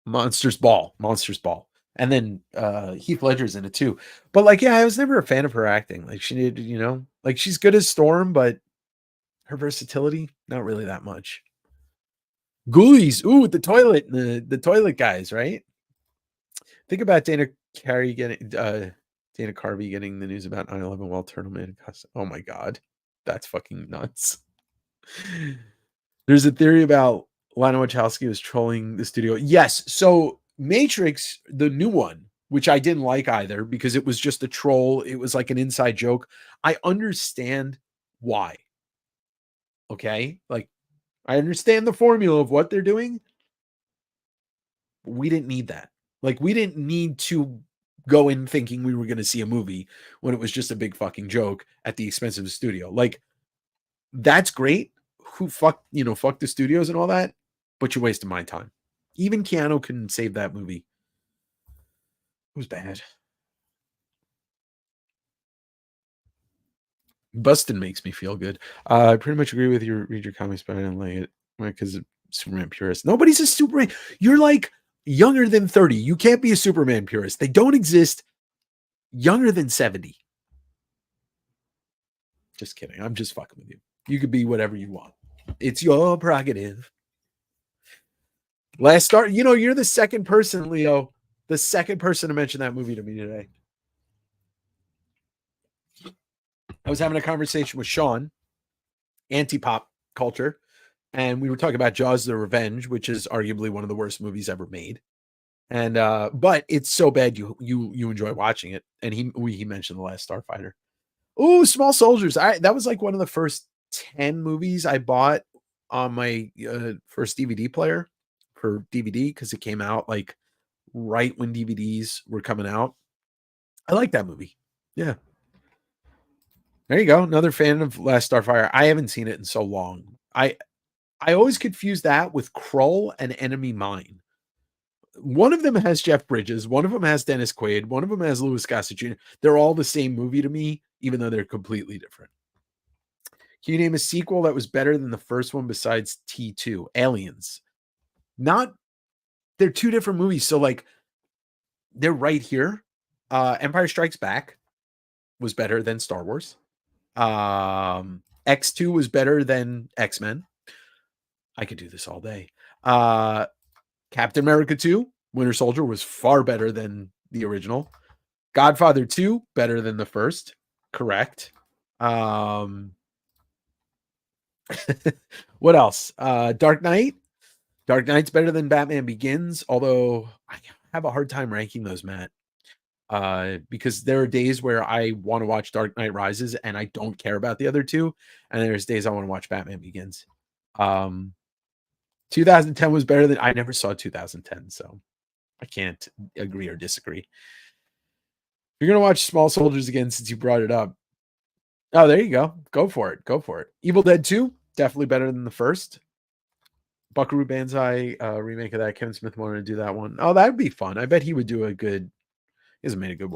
Monsters Ball. And then Heath Ledger's in it too. But like, yeah, I was never a fan of her acting. Like she did, you know, like she's good as Storm, but her versatility, not really that much. Ghoulies, ooh, the toilet, the toilet guys, right? Think about Dana Carvey getting the news about 9/11 while Turtle Man. Oh my god, that's fucking nuts. There's a theory about Lana Wachowski was trolling the studio. Yes, so Matrix, the new one, which I didn't like either because it was just a troll. It was like an inside joke. I understand why. Okay, like I understand the formula of what they're doing. We didn't need that. Like we didn't need to go in thinking we were going to see a movie when it was just a big fucking joke at the expense of the studio. Like that's great. Fuck the studios and all that, but you're wasting my time. Even Keanu couldn't save that movie. It was bad. Bustin makes me feel good. I pretty much agree with you. Read your comments, but I didn't like it because Superman purist. Nobody's a Superman. You're like younger than 30. You can't be a Superman purist. They don't exist younger than 70. Just kidding. I'm just fucking with you. You could be whatever you want. It's your prerogative. Last Star, you're the second person, Leo, the second person to mention that movie to me today. I was having a conversation with Sean, anti-pop culture, and we were talking about Jaws: The Revenge, which is arguably one of the worst movies ever made. And but it's so bad you enjoy watching it. And he mentioned The Last Starfighter. Oh, Small Soldiers. That was like one of the first 10 movies I bought on my first DVD player for DVD because it came out like right when DVDs were coming out. I like that movie. Yeah. There you go. Another fan of Last Starfire. I haven't seen it in so long. I always confuse that with Krull and Enemy Mine. One of them has Jeff Bridges. One of them has Dennis Quaid. One of them has Louis Gossett Jr. They're all the same movie to me, even though they're completely different. Can you name a sequel that was better than the first one besides T2? Aliens. They're two different movies. So like they're right here. Empire Strikes Back was better than Star Wars. X2 was better than X-Men. I could do this all day. Captain America 2, Winter Soldier was far better than the original. Godfather 2, better than the first. Correct. What else? Dark Knight. Dark Knight's better than Batman Begins, although I have a hard time ranking those, Matt. Because there are days where I want to watch Dark Knight Rises and I don't care about the other two, and there's days I want to watch Batman Begins. 2010 was better than I never saw 2010, so I can't agree or disagree. You're gonna watch Small Soldiers again since you brought it up. Oh, there you go. Go for it. Go for it. Evil Dead 2, definitely better than the first. Buckaroo Banzai remake of that. Kevin Smith wanted to do that one. Oh, that'd be fun. I bet he would do a good. He hasn't made a good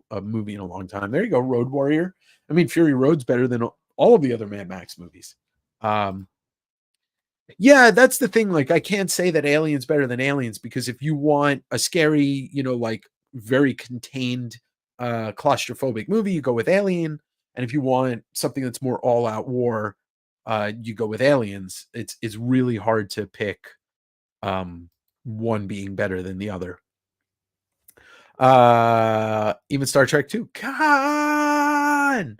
a movie in a long time. There you go, Road Warrior. I mean, Fury Road's better than all of the other Mad Max movies. Yeah, that's the thing. Like, I can't say that Alien's better than Aliens, because if you want a scary, like very contained, claustrophobic movie, you go with Alien. And if you want something that's more all-out war, you go with Aliens. It's really hard to pick one being better than the other. Even Star Trek 2. Con!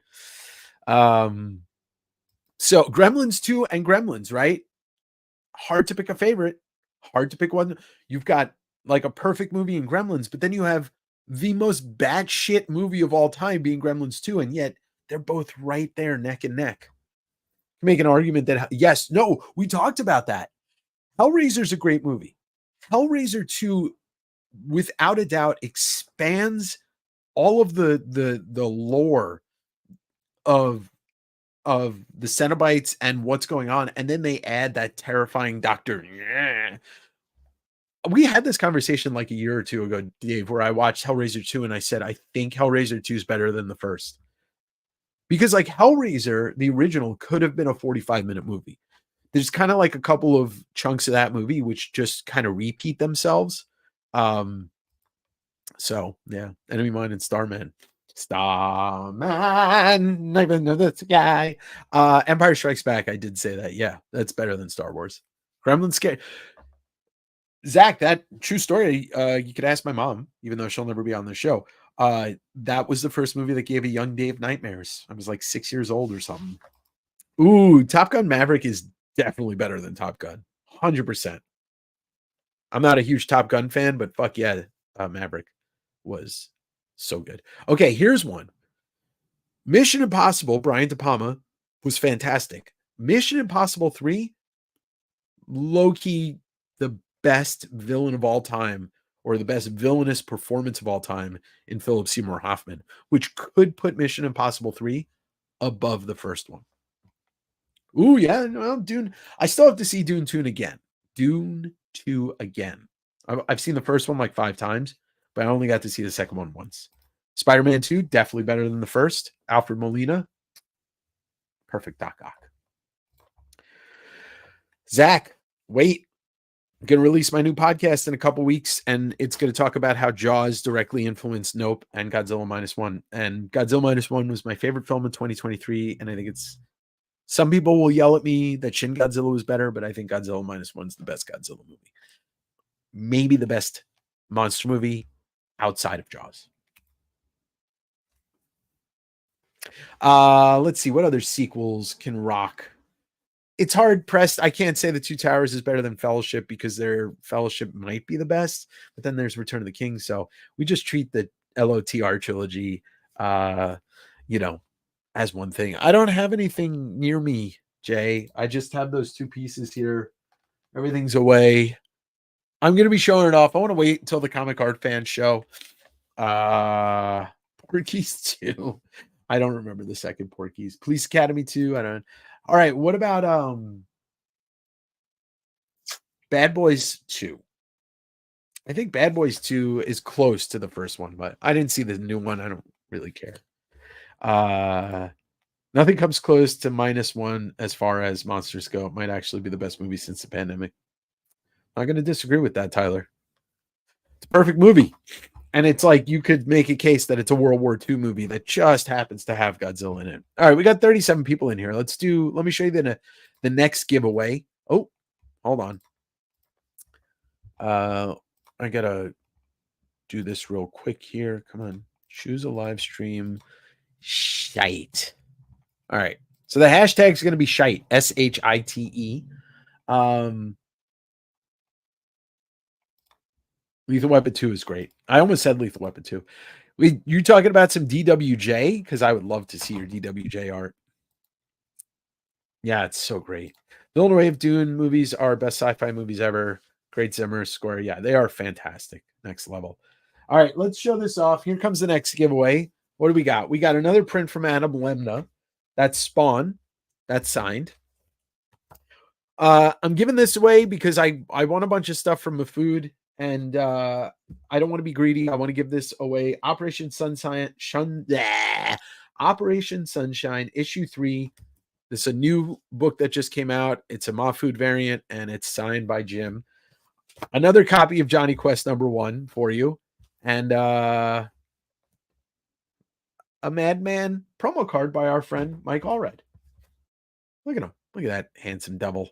So Gremlins 2 and Gremlins, right? Hard to pick a favorite. Hard to pick one. You've got like a perfect movie in Gremlins, but then you have the most batshit movie of all time being Gremlins 2, and yet they're both right there, neck and neck. Make an argument that, yes, no, we talked about that. Hellraiser's a great movie. Hellraiser 2, without a doubt, expands all of the lore of the Cenobites and what's going on, and then they add that terrifying doctor. Yeah. We had this conversation like a year or two ago, Dave, where I watched Hellraiser 2 and I said, I think Hellraiser 2 is better than the first. Because like Hellraiser, the original, could have been a 45-minute movie. There's kind of like a couple of chunks of that movie which just kind of repeat themselves. So yeah, Enemy Mine and Starman. Starman, I even know that's a guy. Empire Strikes Back, I did say that. Yeah, that's better than Star Wars. Gremlin Scare. Zach, that true story. You could ask my mom, even though she'll never be on the show. That was the first movie that gave a young Dave nightmares. I was like 6 years old or something. Ooh, Top Gun Maverick is definitely better than Top Gun. 100%. I'm not a huge Top Gun fan, but fuck yeah, Maverick was so good. Okay, here's one. Mission Impossible, Brian De Palma, was fantastic. Mission Impossible 3, low-key the best villain of all time, or the best villainous performance of all time in Philip Seymour Hoffman, which could put Mission Impossible 3 above the first one. Ooh, yeah, well, Dune. I still have to see Dune 2 again. Dune 2 again. I've seen the first one like 5 times, but I only got to see the second one once. Spider-Man 2, definitely better than the first. Alfred Molina, perfect Doc Ock. Zach, wait. I'm going to release my new podcast in a couple weeks, and it's going to talk about how Jaws directly influenced Nope and Godzilla Minus One. And Godzilla Minus One was my favorite film in 2023, and I think it's... Some people will yell at me that Shin Godzilla was better, but I think Godzilla Minus One is the best Godzilla movie. Maybe the best monster movie outside of Jaws. Let's see what other sequels can rock. It's hard pressed. I can't say the Two Towers is better than Fellowship because their Fellowship might be the best, but then there's Return of the King. So we just treat the LOTR trilogy, as one thing. I don't have anything near me, Jay. I just have those 2 pieces here. Everything's away. I'm going to be showing it off. I want to wait until the Comic Art Fan show. Porky's 2. I don't remember the second Porky's. Police Academy 2. I don't. All right. What about Bad Boys 2? I think Bad Boys 2 is close to the first one, but I didn't see the new one. I don't really care. Nothing comes close to Minus One as far as monsters go. It might actually be the best movie since the pandemic. I'm not going to disagree with that, Tyler. It's a perfect movie. And it's like you could make a case that it's a World War II movie that just happens to have Godzilla in it. All right, we got 37 people in here. Let me show you the next giveaway. Oh, hold on. I got to do this real quick here. Come on. Choose a live stream. Shite. All right. So the hashtag is going to be shite. SHITE. Lethal Weapon 2 is great. I almost said Lethal Weapon 2. You talking about some DWJ? Because I would love to see your DWJ art. Yeah, it's so great. The Older Way of Dune movies are best sci-fi movies ever. Great Zimmer score. Yeah, they are fantastic. Next level. All right, let's show this off. Here comes the next giveaway. What do we got? We got another print from Adam Lemna. That's Spawn. That's signed. I'm giving this away because I want a bunch of stuff from the food, and I don't want to be greedy. I want to give this away. Operation Sunshine, Operation Sunshine, issue 3. This is a new book that just came out. It's a Mahfood variant, and it's signed by Jim. Another copy of Johnny Quest #1 for you, and a Madman promo card by our friend Mike Allred. Look at him. Look at that handsome devil.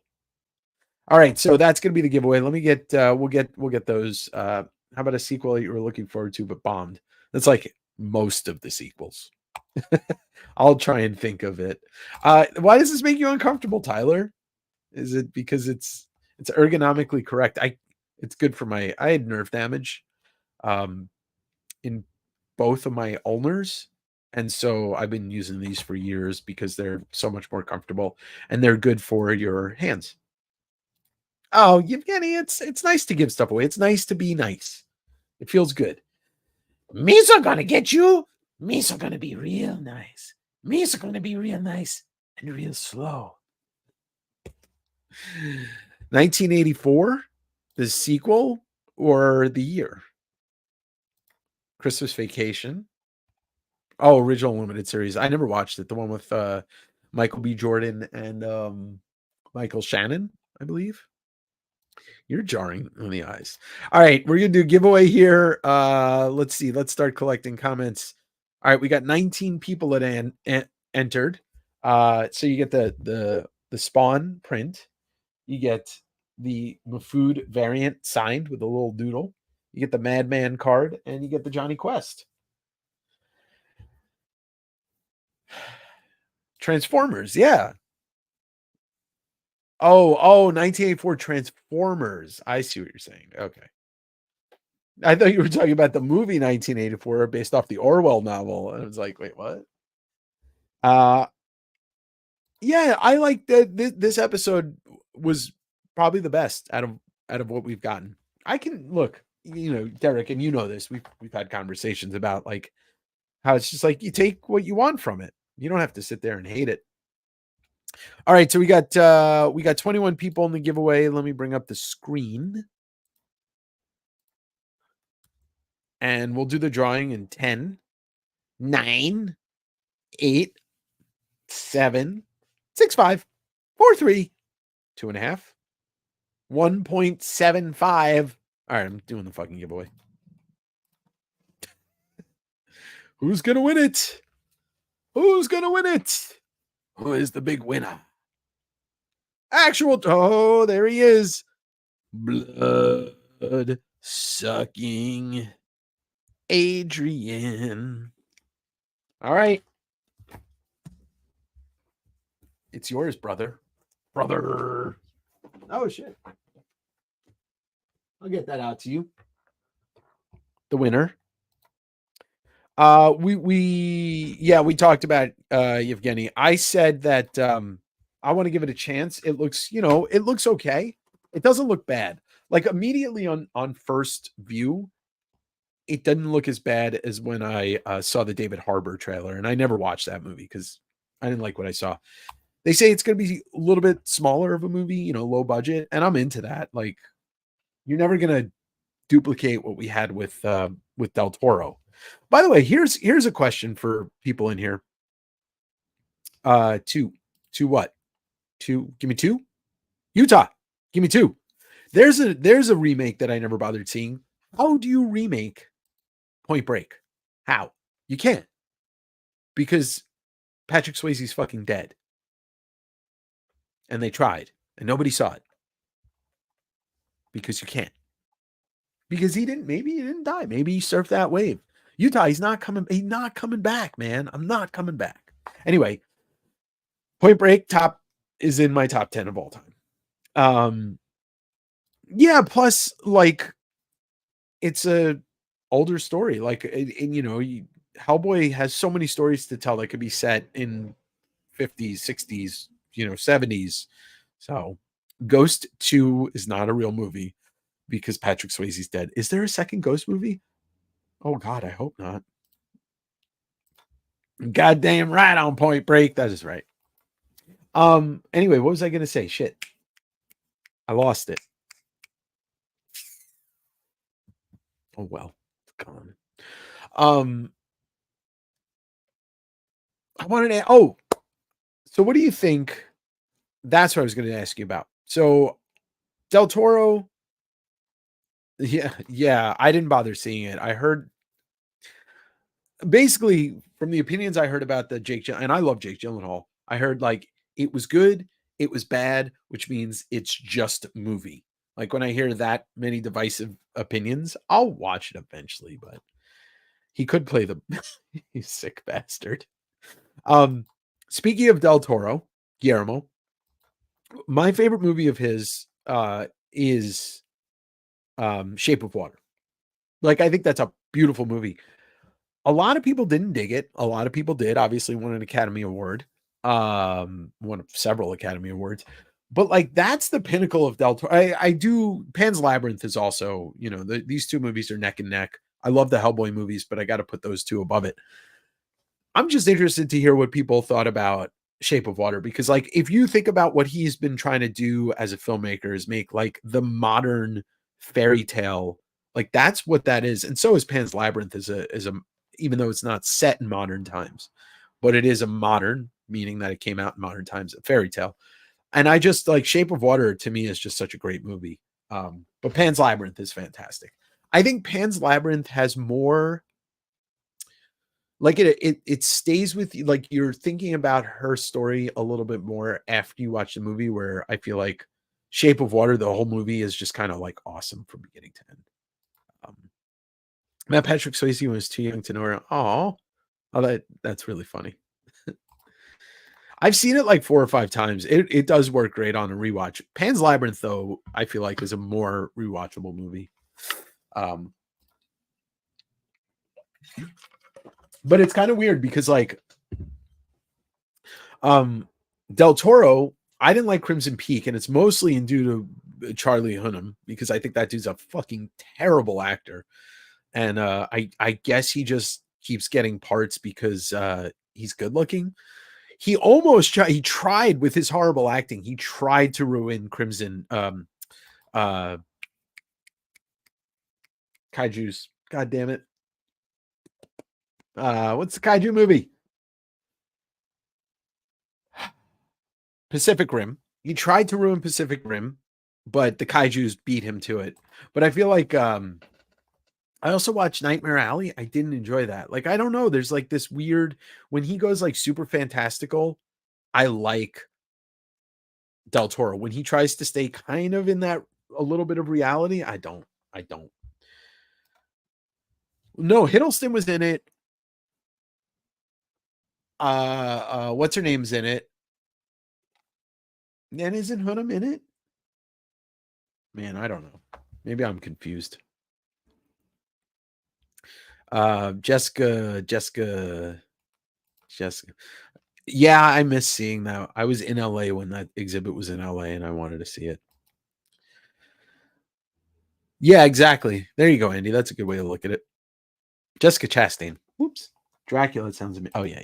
All right, so that's going to be the giveaway. Let me get we'll get those. How about a sequel that you were looking forward to but bombed? That's like most of the sequels. I'll try and think of it. Why does this make you uncomfortable, Tyler? Is it because it's ergonomically correct? It's good for I had nerve damage in both of my ulnars, and so I've been using these for years because they're so much more comfortable and they're good for your hands. Oh, Yevgeny, it's nice to give stuff away. It's nice to be nice. It feels good. Me's are gonna get you. Me's are gonna be real nice. Me's are gonna be real nice and real slow. 1984, the sequel or the year? Christmas Vacation. Oh, original limited series. I never watched it. The one with Michael B. Jordan and Michael Shannon, I believe. You're jarring on the eyes. All right, we're gonna do a giveaway here. Let's see. Let's start collecting comments. All right, we got 19 people that entered. So you get the Spawn print. You get the Mahfood variant signed with a little doodle. You get the Madman card, and you get the Johnny Quest. Transformers, yeah. Oh, 1984 Transformers. I see what you're saying. Okay. I thought you were talking about the movie 1984 based off the Orwell novel. And I was like, wait, what? Yeah, I like that this episode was probably the best out of what we've gotten. I can look, Derek, and you know this. We've had conversations about like how it's just like you take what you want from it. You don't have to sit there and hate it. All right, so we got 21 people in the giveaway. Let me bring up the screen. And we'll do the drawing in 10, 9, 8, 7, 6, 5, 4, 3, 2.5, 1.75. All right, I'm doing the fucking giveaway. Who's gonna win it? Who's gonna win it? Who is the big winner? Oh, there he is. Blood sucking Adrian. All right. It's yours, brother. Brother. Oh, shit. I'll get that out to you. The winner. We talked about Yevgeny. I said that I want to give it a chance. It looks, it looks okay. It doesn't look bad. Like immediately on first view, it doesn't look as bad as when I saw the David Harbour trailer, and I never watched that movie because I didn't like what I saw. They say it's going to be a little bit smaller of a movie, low budget, and I'm into that. Like, you're never going to duplicate what we had with Del Toro. By the way, here's a question for people in here. Two what? Two? Give me 2. Utah, give me 2. There's a remake that I never bothered seeing. How do you remake Point Break? How? You can't, because Patrick Swayze's fucking dead. And they tried, and nobody saw it. Because you can't. Because maybe he didn't die. Maybe he surfed that wave. Utah, he's not coming back, man. I'm not coming back. Anyway, Point Break is in my top 10 of all time. Yeah, plus like it's a older story. Like, and you know, Hellboy has so many stories to tell that could be set in 50s, 60s, you know, 70s. So Ghost 2 is not a real movie because Patrick Swayze's dead. Is there a second Ghost movie? Oh God, I hope not. Goddamn right on Point Break. That is right. Anyway, what was I gonna say? Shit. I lost it. Oh well, it's gone. I wanted to so what do you think? That's what I was gonna ask you about. So Del Toro, yeah, I didn't bother seeing it. I heard basically from the opinions I heard about the Jake and I love Jake Gyllenhaal. I heard like it was good, it was bad, which means it's just a movie. Like when I hear that many divisive opinions, I'll watch it eventually, but he could play the you sick bastard. Speaking of Del Toro, Guillermo, my favorite movie of his is Shape of Water. Like I think that's a beautiful movie. A lot of people didn't dig it. A lot of people did. Obviously, won an Academy Award. Won several Academy Awards. But like that's the pinnacle of Del Toro. I do. Pan's Labyrinth is also, you know, these two movies are neck and neck. I love the Hellboy movies, but I got to put those two above it. I'm just interested to hear what people thought about Shape of Water because, like, if you think about what he's been trying to do as a filmmaker is make like the modern fairy tale, like that's what that is. And so is Pan's Labyrinth is a even though it's not set in modern times, but it is a modern, meaning that it came out in modern times, a fairy tale. And I just like Shape of Water to me is just such a great movie. But Pan's Labyrinth is fantastic. I think Pan's Labyrinth has more like it stays with you, like you're thinking about her story a little bit more after you watch the movie, where I feel like Shape of Water, the whole movie is just kind of like awesome from beginning to end. Matt Patrick Swayze was too young to know her. Oh, that's really funny. I've seen it like 4 or 5 times. It does work great on a rewatch. Pan's Labyrinth, though, I feel like is a more rewatchable movie. But it's kind of weird because like Del Toro, I didn't like Crimson Peak, and it's mostly due to Charlie Hunnam because I think that dude's a fucking terrible actor. And I guess he just keeps getting parts because he's good looking. He almost he tried with his horrible acting. He tried to ruin Crimson Kaiju's. God damn it. What's the Kaiju movie? Pacific Rim. He tried to ruin Pacific Rim, but the Kaijus beat him to it. But I feel like I also watched Nightmare Alley. I didn't enjoy that. Like, I don't know. There's like this weird, when he goes like super fantastical, I like Del Toro. When he tries to stay kind of in that a little bit of reality, I don't. No, Hiddleston was in it. What's her name's in it? And isn't Hunnam in it? Man, I don't know. Maybe I'm confused. Jessica. Yeah, I miss seeing that. I was in LA when that exhibit was in LA and I wanted to see it. Yeah, exactly. There you go, Andy. That's a good way to look at it. Jessica Chastain. Whoops. Dracula sounds amazing. Oh, yeah.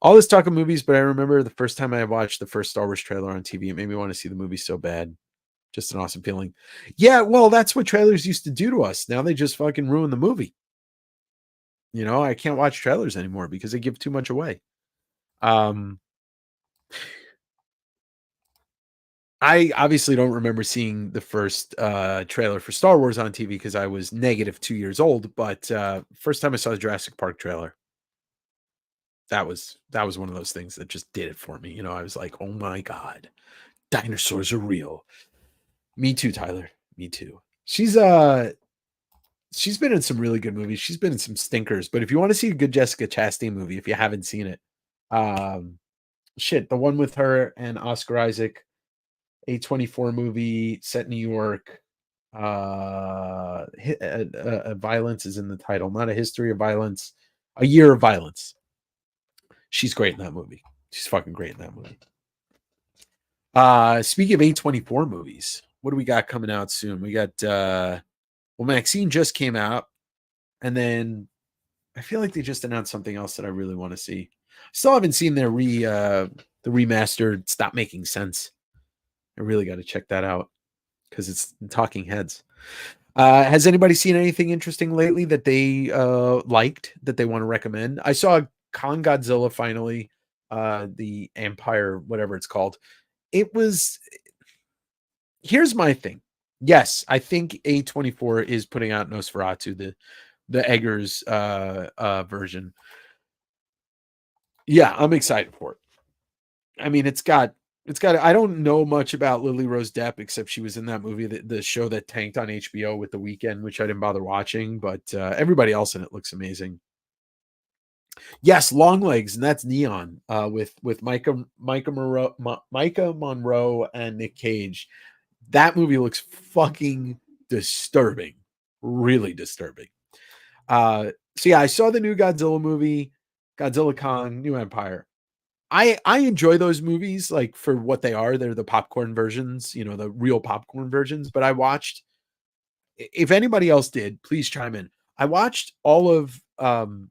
All this talk of movies, but I remember the first time I watched the first Star Wars trailer on TV, it made me want to see the movie so bad. Just an awesome feeling. Yeah, well, that's what trailers used to do to us. Now they just fucking ruin the movie. You know, I can't watch trailers anymore because they give too much away. I obviously don't remember seeing the first trailer for Star Wars on TV because I was negative 2 years old. But first time I saw the Jurassic Park trailer, that was one of those things that just did it for me. You know, I was like, oh my God, dinosaurs are real. Me too, Tyler. Me too. She's been in some really good movies. She's been in some stinkers. But if you want to see a good Jessica Chastain movie, if you haven't seen it, the one with her and Oscar Isaac. A 24 movie set in New York. Violence is in the title, not A History of Violence, A Year of Violence. She's great in that movie. She's fucking great in that movie. Speaking of A24 movies, what do we got coming out soon? We got Maxine just came out, and then I feel like they just announced something else that I really want to see. Still haven't seen their the remastered Stop Making Sense. I really got to check that out because it's Talking Heads. Has anybody seen anything interesting lately that they liked that they want to recommend? I saw Kong Godzilla finally, the Empire, whatever it's called. It was. Here's my thing. Yes, I think A24 is putting out Nosferatu, the Eggers version. Yeah, I'm excited for it. I mean, it's got. I don't know much about Lily Rose Depp except she was in that movie, the show that tanked on HBO with The Weeknd, which I didn't bother watching. But everybody else in it looks amazing. Yes, Longlegs, and that's Neon with Micah Monroe and Nick Cage. That movie looks fucking disturbing, really disturbing. So yeah, I saw the new Godzilla movie, Godzilla Kong, New Empire. I enjoy those movies like for what they are. They're the popcorn versions, the real popcorn versions. But I watched, if anybody else did, please chime in. I watched all of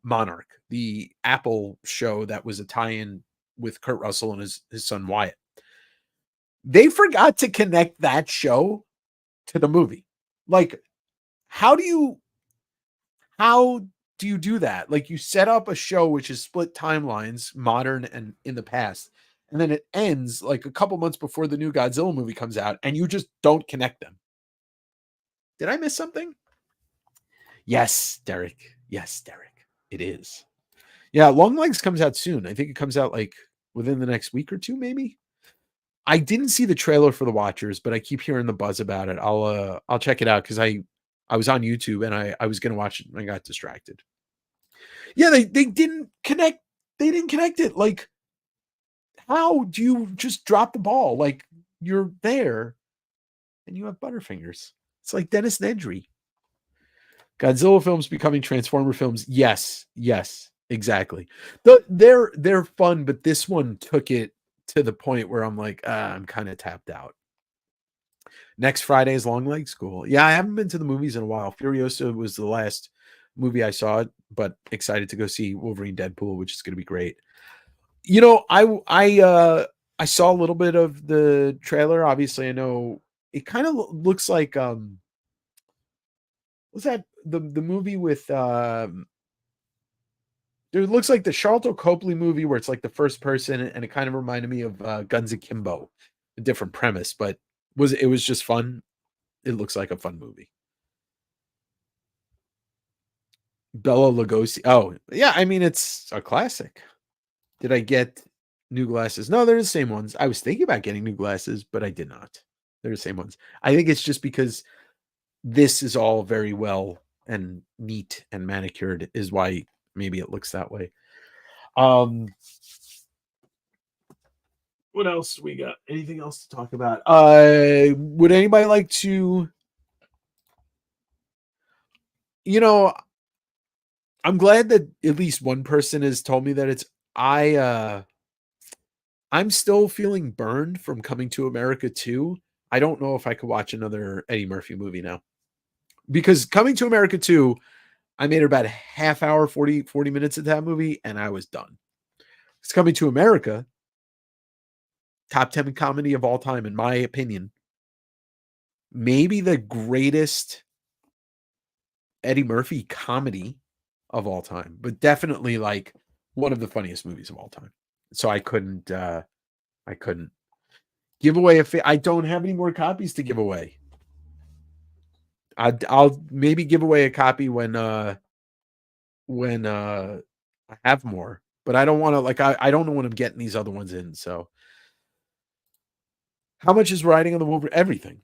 Monarch, the Apple show that was a tie-in with Kurt Russell and his son Wyatt. They forgot to connect that show to the movie. Like, how do you do that? Like, you set up a show which is split timelines, modern and in the past, and then it ends like a couple months before the new Godzilla movie comes out, and you just don't connect them. Did I miss something? Yes, Derek. Yes, Derek. It is. Yeah, Longlegs comes out soon. I think it comes out like within the next week or two, maybe. I didn't see the trailer for The Watchers, but I keep hearing the buzz about it. I'll check it out because I was on YouTube and I was gonna watch it and I got distracted. Yeah, they didn't connect. They didn't connect it. Like, how do you just drop the ball? Like, you're there and you have Butterfingers. It's like Dennis Nedry. Godzilla films becoming Transformer films. Yes, exactly. They're fun, but this one took it to the point where I'm like, I'm kind of tapped out. Next Friday is Long Leg School. Yeah, I haven't been to the movies in a while. Furiosa was the last movie I saw, but excited to go see Wolverine Deadpool, which is going to be great. I saw a little bit of the trailer. Obviously, I know it kind of looks like what's that the movie with it looks like the Charlton Copley movie where it's like the first person, and it kind of reminded me of Guns Akimbo, a different premise, but it was just fun. It looks like a fun movie. Bela Lugosi. Oh, yeah, I mean, it's a classic. Did I get new glasses? No, they're the same ones. I was thinking about getting new glasses, but I did not. They're the same ones. I think it's just because this is all very well and neat and manicured is why maybe it looks that way. What else we got? Anything else to talk about? Would anybody like to, I'm glad that at least one person has told me that it's I'm still feeling burned from Coming to America 2. I don't know if I could watch another Eddie Murphy movie now. Because Coming to America 2, I made about a half hour, 40 minutes of that movie, and I was done. It's Coming to America, top 10 comedy of all time, in my opinion. Maybe the greatest Eddie Murphy comedy of all time, but definitely like one of the funniest movies of all time. So I couldn't give away I don't have any more copies to give away. I'll maybe give away a copy when I have more, but I don't want to I don't know when I'm getting these other ones in. So how much is Riding on the Wolverine? Everything.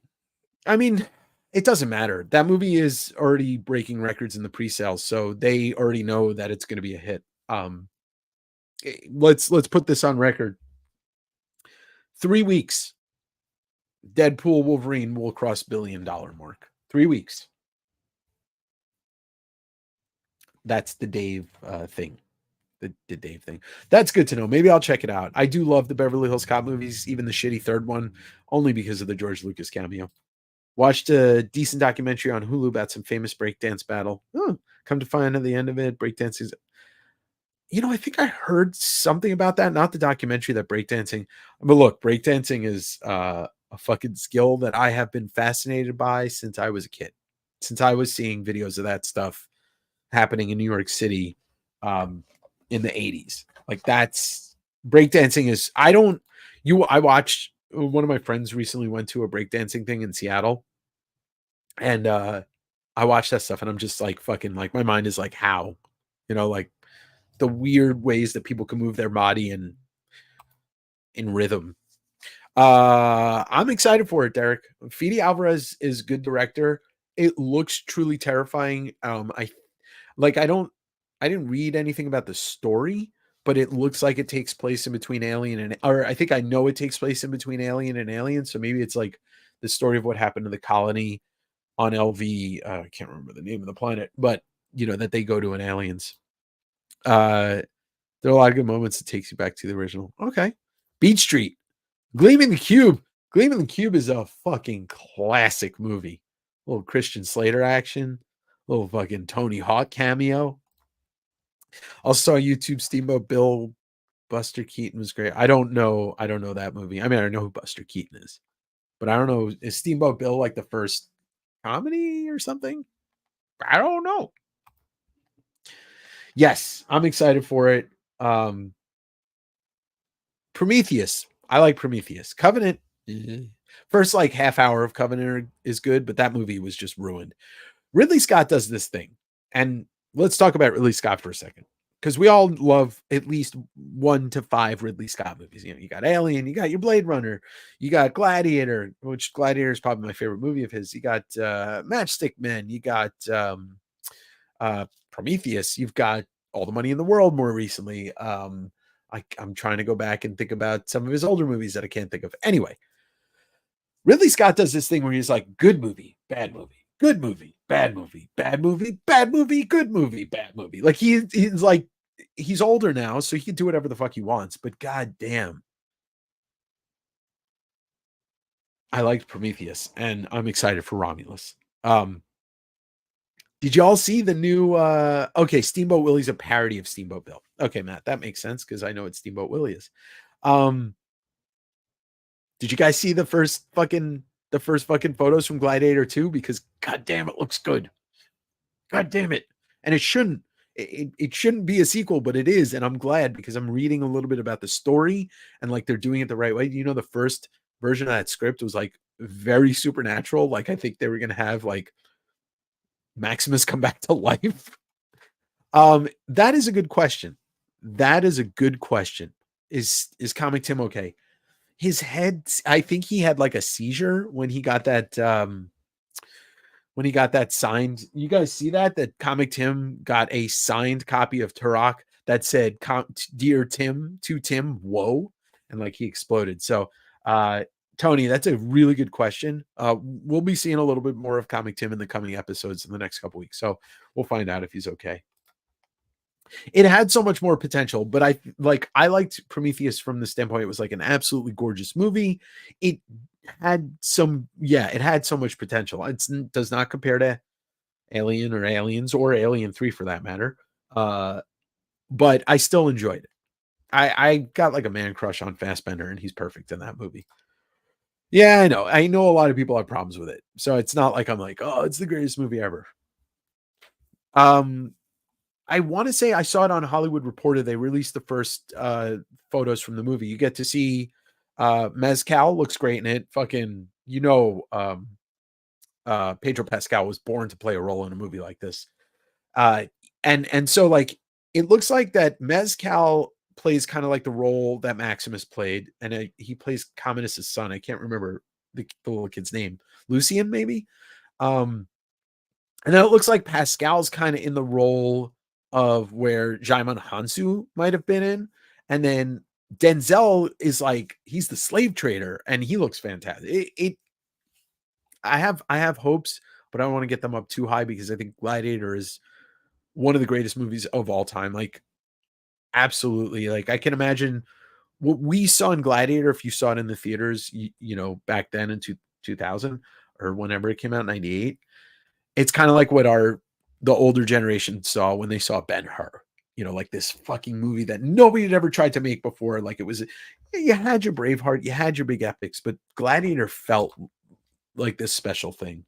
I mean, it doesn't matter. That movie is already breaking records in the pre-sales, so they already know that it's going to be a hit. Let's put this on record. 3 weeks, Deadpool Wolverine will cross $1 billion mark. 3 weeks. That's the Dave thing. The Dave thing. That's good to know. Maybe I'll check it out. I do love the Beverly Hills Cop movies, even the shitty third one, only because of the George Lucas cameo. Watched a decent documentary on Hulu about some famous breakdance battle. Oh, come to find at the end of it, breakdancing. I think I heard something about that. Not the documentary, that breakdancing. But look, breakdancing is a fucking skill that I have been fascinated by since I was a kid. Since I was seeing videos of that stuff happening in New York City in the 80s. Like, that's breakdancing is, I watched, one of my friends recently went to a breakdancing thing in Seattle, and I watched that stuff and I'm just like, fucking, like, my mind is like, how, like the weird ways that people can move their body in rhythm. I'm excited for it, Derek. Fede Alvarez is good director. It looks truly terrifying. I didn't read anything about the story, but it looks like it takes place in between Alien and, or I think I know it takes place in between Alien and Alien. So maybe it's like the story of what happened to the colony on LV. I can't remember the name of the planet, but that they go to in Aliens. There are a lot of good moments. It takes you back to the original. Okay. Beach Street. Gleaming the Cube. Gleaming the Cube is a fucking classic movie. A little Christian Slater action. A little fucking Tony Hawk cameo. Also on YouTube, Steamboat Bill, Buster Keaton was great. I don't know that movie. I mean, I know who Buster Keaton is, but I don't know. Is Steamboat Bill like the first comedy or something? I don't know. Yes, I'm excited for it. Prometheus. I like Prometheus. Covenant. First like half hour of Covenant is good, but that movie was just ruined. Ridley Scott does this thing. And let's talk about Ridley Scott for a second, because we all love at least 1 to 5 Ridley Scott movies. You got Alien, you got your Blade Runner, you got Gladiator, which Gladiator is probably my favorite movie of his. You got Matchstick Men, you got Prometheus, you've got All the Money in the World more recently. I'm trying to go back and think about some of his older movies that I can't think of. Anyway, Ridley Scott does this thing where he's like, good movie, bad movie, good movie, bad movie, bad movie, bad movie, good movie, bad movie. Like he's like, he's older now, so he can do whatever the fuck he wants. But goddamn, I liked Prometheus, and I'm excited for Romulus. Did y'all see the new okay, Steamboat Willie's a parody of Steamboat Bill. Okay, Matt, that makes sense because I know what Steamboat Willie is. Did you guys see the first fucking photos from Gladiator 2? Because goddamn, it looks good. God damn it. And it shouldn't be a sequel, but it is, and I'm glad because I'm reading a little bit about the story and like they're doing it the right way. The first version of that script was like very supernatural. Like I think they were gonna have like Maximus come back to life. That is a good question. Is Comic Tim okay? His head, I think he had like a seizure when he got that signed. You guys see that Comic Tim got a signed copy of Turok that said, "Dear Tim, to Tim, whoa," and like he exploded. So Tony, that's a really good question. We'll be seeing a little bit more of Comic Tim in the coming episodes in the next couple weeks. So we'll find out if he's okay. It had so much more potential, but I liked Prometheus from the standpoint it was like an absolutely gorgeous movie. It had so much potential. It does not compare to Alien or Aliens or Alien 3 for that matter. But I still enjoyed it. I got like a man crush on Fassbender, and he's perfect in that movie. Yeah, I know. I know a lot of people have problems with it. So it's not like I'm like, oh, it's the greatest movie ever. I want to say I saw it on Hollywood Reporter. They released the first photos from the movie. You get to see Mezcal looks great in it. Fucking, Pedro Pascal was born to play a role in a movie like this. And so like it looks like that Mezcal plays kind of like the role that Maximus played, and he plays Commodus' son. I can't remember the little kid's name. Lucian, maybe. And then it looks like Pascal's kind of in the role of where Jaimon Hansu might have been in. And then Denzel is like, he's the slave trader, and he looks fantastic. I have hopes but I don't want to get them up too high because I think Gladiator is one of the greatest movies of all time. Like, absolutely. Like, I can imagine what we saw in Gladiator, if you saw it in the theaters, back then in 2000 or whenever it came out, 98. It's kind of like what the older generation saw when they saw Ben-Hur. Like this fucking movie that nobody had ever tried to make before. Like, it was, you had your Braveheart, you had your big epics, but Gladiator felt like this special thing.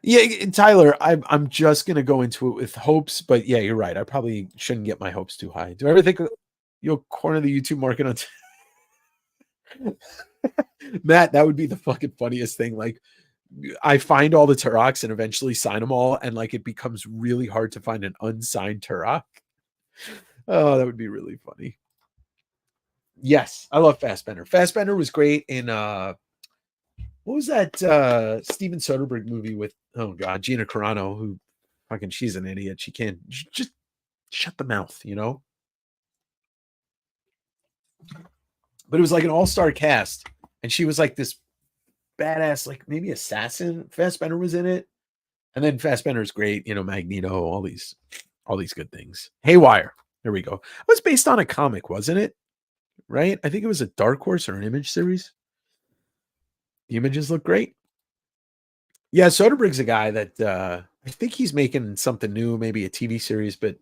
Yeah, Tyler, I'm just gonna go into it with hopes, but yeah, you're right. I probably shouldn't get my hopes too high. Do I ever think you'll corner the YouTube market on Matt? That would be the fucking funniest thing. Like, I find all the Turoks and eventually sign them all, and like it becomes really hard to find an unsigned Turok. Oh, that would be really funny. Yes, I love Fassbender. Fassbender was great in what was that Steven Soderbergh movie with, oh god, Gina Carano, who fucking, she's an idiot. She can't just shut the mouth, But it was like an all-star cast, and she was like this badass, like maybe assassin. Fassbender was in it, and then Fassbender's great, Magneto, all these good things. Haywire, there we go. It was based on a comic, wasn't it? Right? I think it was a Dark Horse or an Image series. The images look great. Yeah, Soderbergh's a guy that I think he's making something new, maybe a TV series, but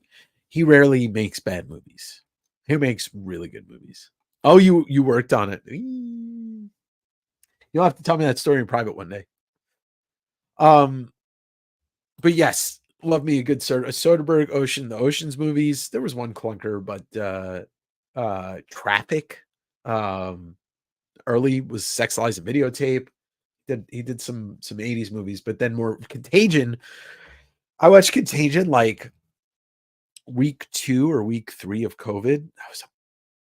he rarely makes bad movies. He makes really good movies. Oh, you worked on it. You'll have to tell me that story in private one day. But yes, love me a good Soderbergh, the Ocean's movies. There was one clunker, but Traffic. Early was Sex, Lies, and Videotape. He did some 80s movies, but then more Contagion. I watched Contagion like week 2 or week 3 of COVID. That was a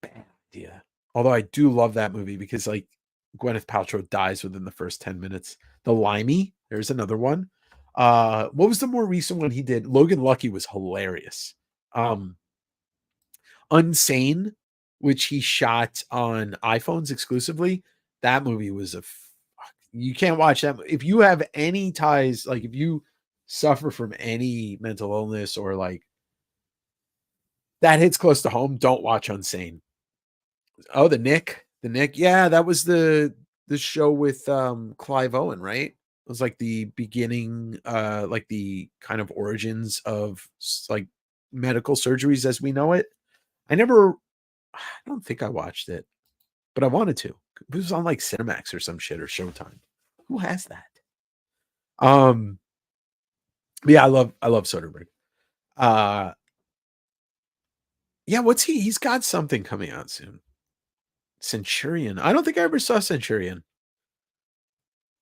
bad idea. Although I do love that movie because like Gwyneth Paltrow dies within the first 10 minutes. The Limey, there's another one. What was the more recent one he did? Logan Lucky was hilarious. Unsane, which he shot on iPhones exclusively. That movie was you can't watch that. If you have any ties, like if you suffer from any mental illness or like that hits close to home, don't watch Unsane. Oh, the Nick. Yeah, that was the show with Clive Owen, right? It was like the beginning, like the kind of origins of like medical surgeries as we know it. I don't think I watched it, but I wanted to. It was on like Cinemax or some shit or Showtime. Who has that? Yeah, I love Soderbergh. Yeah, what's he's got something coming out soon. Centurion. I don't think I ever saw Centurion.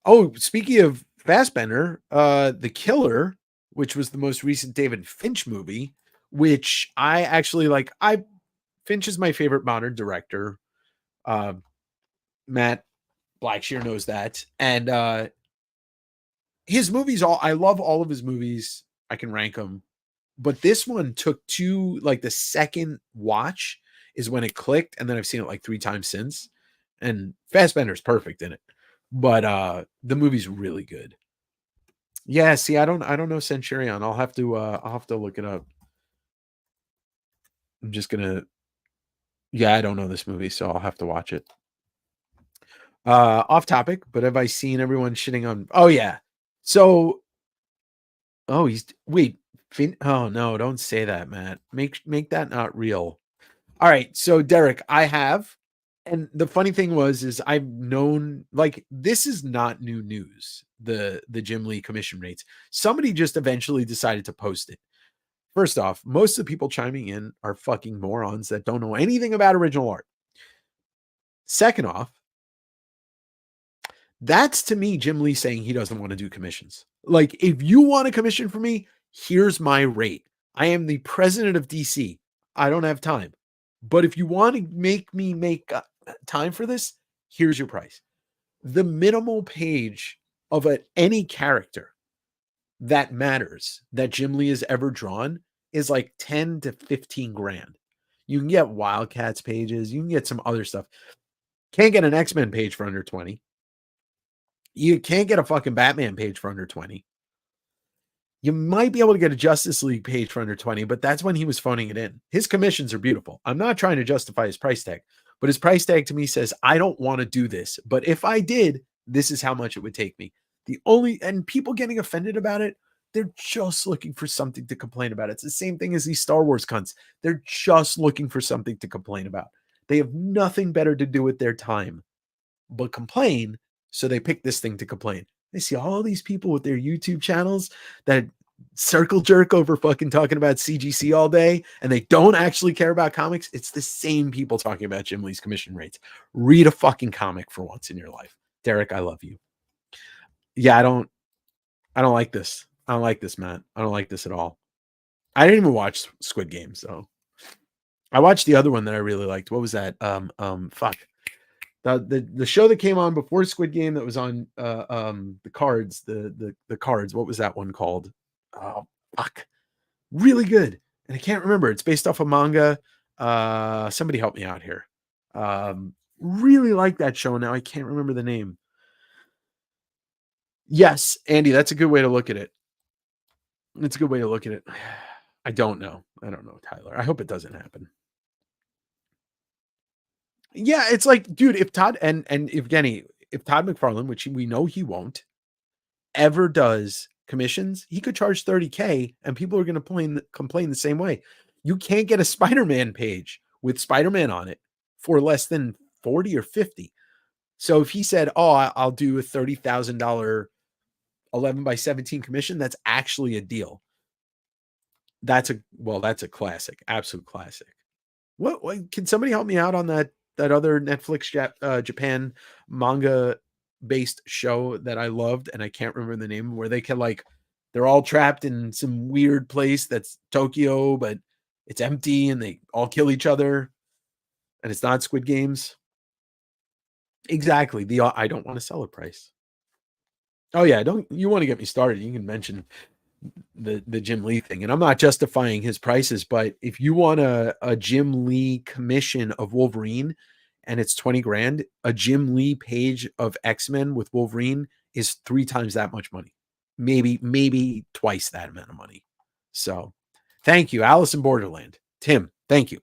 Oh, speaking of Fassbender, The Killer, which was the most recent David Finch movie, which I actually like. Finch is my favorite modern director. Matt Blackshear knows that. And his movies, I love all of his movies. I can rank them. But this one took the second watch is when it clicked. And then I've seen it like 3 times since. And Fassbender's perfect in it. But the movie's really good. Yeah, see, I don't know Centurion. I'll have to look it up. I'm just gonna. Yeah, I don't know this movie, so I'll have to watch it. Off topic, but have I seen everyone shitting on? Oh yeah. So, oh oh no, don't say that, Matt. Make that not real. All right, so Derek, I have, and the funny thing is I've known, like, this is not new news. The Jim Lee commission rates. Somebody just eventually decided to post it. First off, most of the people chiming in are fucking morons that don't know anything about original art. Second off, that's to me Jim Lee saying he doesn't want to do commissions. Like, if you want a commission for me, here's my rate. I am the president of DC. I don't have time. But if you want to make me make time for this, here's your price. The minimal page of any character that matters that Jim Lee has ever drawn is like 10 to 15 grand. You can get Wildcats pages. You can get some other stuff. Can't get an X-Men page for under 20. You can't get a fucking Batman page for under 20. You might be able to get a Justice League page for under 20, but that's when he was phoning it in. His commissions are beautiful. I'm not trying to justify his price tag, but his price tag to me says, I don't want to do this, but if I did, this is how much it would take me. And people getting offended about it, they're just looking for something to complain about. It's the same thing as these Star Wars cunts. They're just looking for something to complain about. They have nothing better to do with their time but complain, so they pick this thing to complain. I see all these people with their YouTube channels that circle jerk over fucking talking about CGC all day, and they don't actually care about comics. It's the same people talking about Jim Lee's commission rates. Read a fucking comic for once in your life. Derek, I love you. Yeah, I don't like this. I don't like this, Matt. I don't like this at all. I didn't even watch Squid Game, so I watched the other one that I really liked. What was that? Fuck. The show that came on before Squid Game that was on the cards, the cards. What was that one called? Oh, fuck. Really good. And I can't remember. It's based off a manga. Somebody help me out here. Really like that show. Now I can't remember the name. Yes, Andy, that's a good way to look at it. It's a good way to look at it. I don't know, Tyler. I hope it doesn't happen. Yeah, it's like, dude, if Todd and Evgeny, if Todd McFarlane, which we know he won't, ever does commissions, he could charge $30K and people are going to complain the same way. You can't get a Spider-Man page with Spider-Man on it for less than 40 or 50. So if he said, oh, I'll do a $30,000 11x17 commission, that's actually a deal. That's a classic, absolute classic. What can somebody help me out on that other Netflix Japan manga based show that I loved and I can't remember the name, where they can they're all trapped in some weird place that's Tokyo, but it's empty and they all kill each other and it's not Squid Games. Exactly. I don't want to sell a price. Oh yeah, you want to get me started? You can mention the Jim Lee thing, and I'm not justifying his prices, but if you want a Jim Lee commission of Wolverine and it's 20 grand, a Jim Lee page of X-Men with Wolverine is 3 times that much money, maybe twice that amount of money. So thank you, Alice in Borderland. Tim, thank you.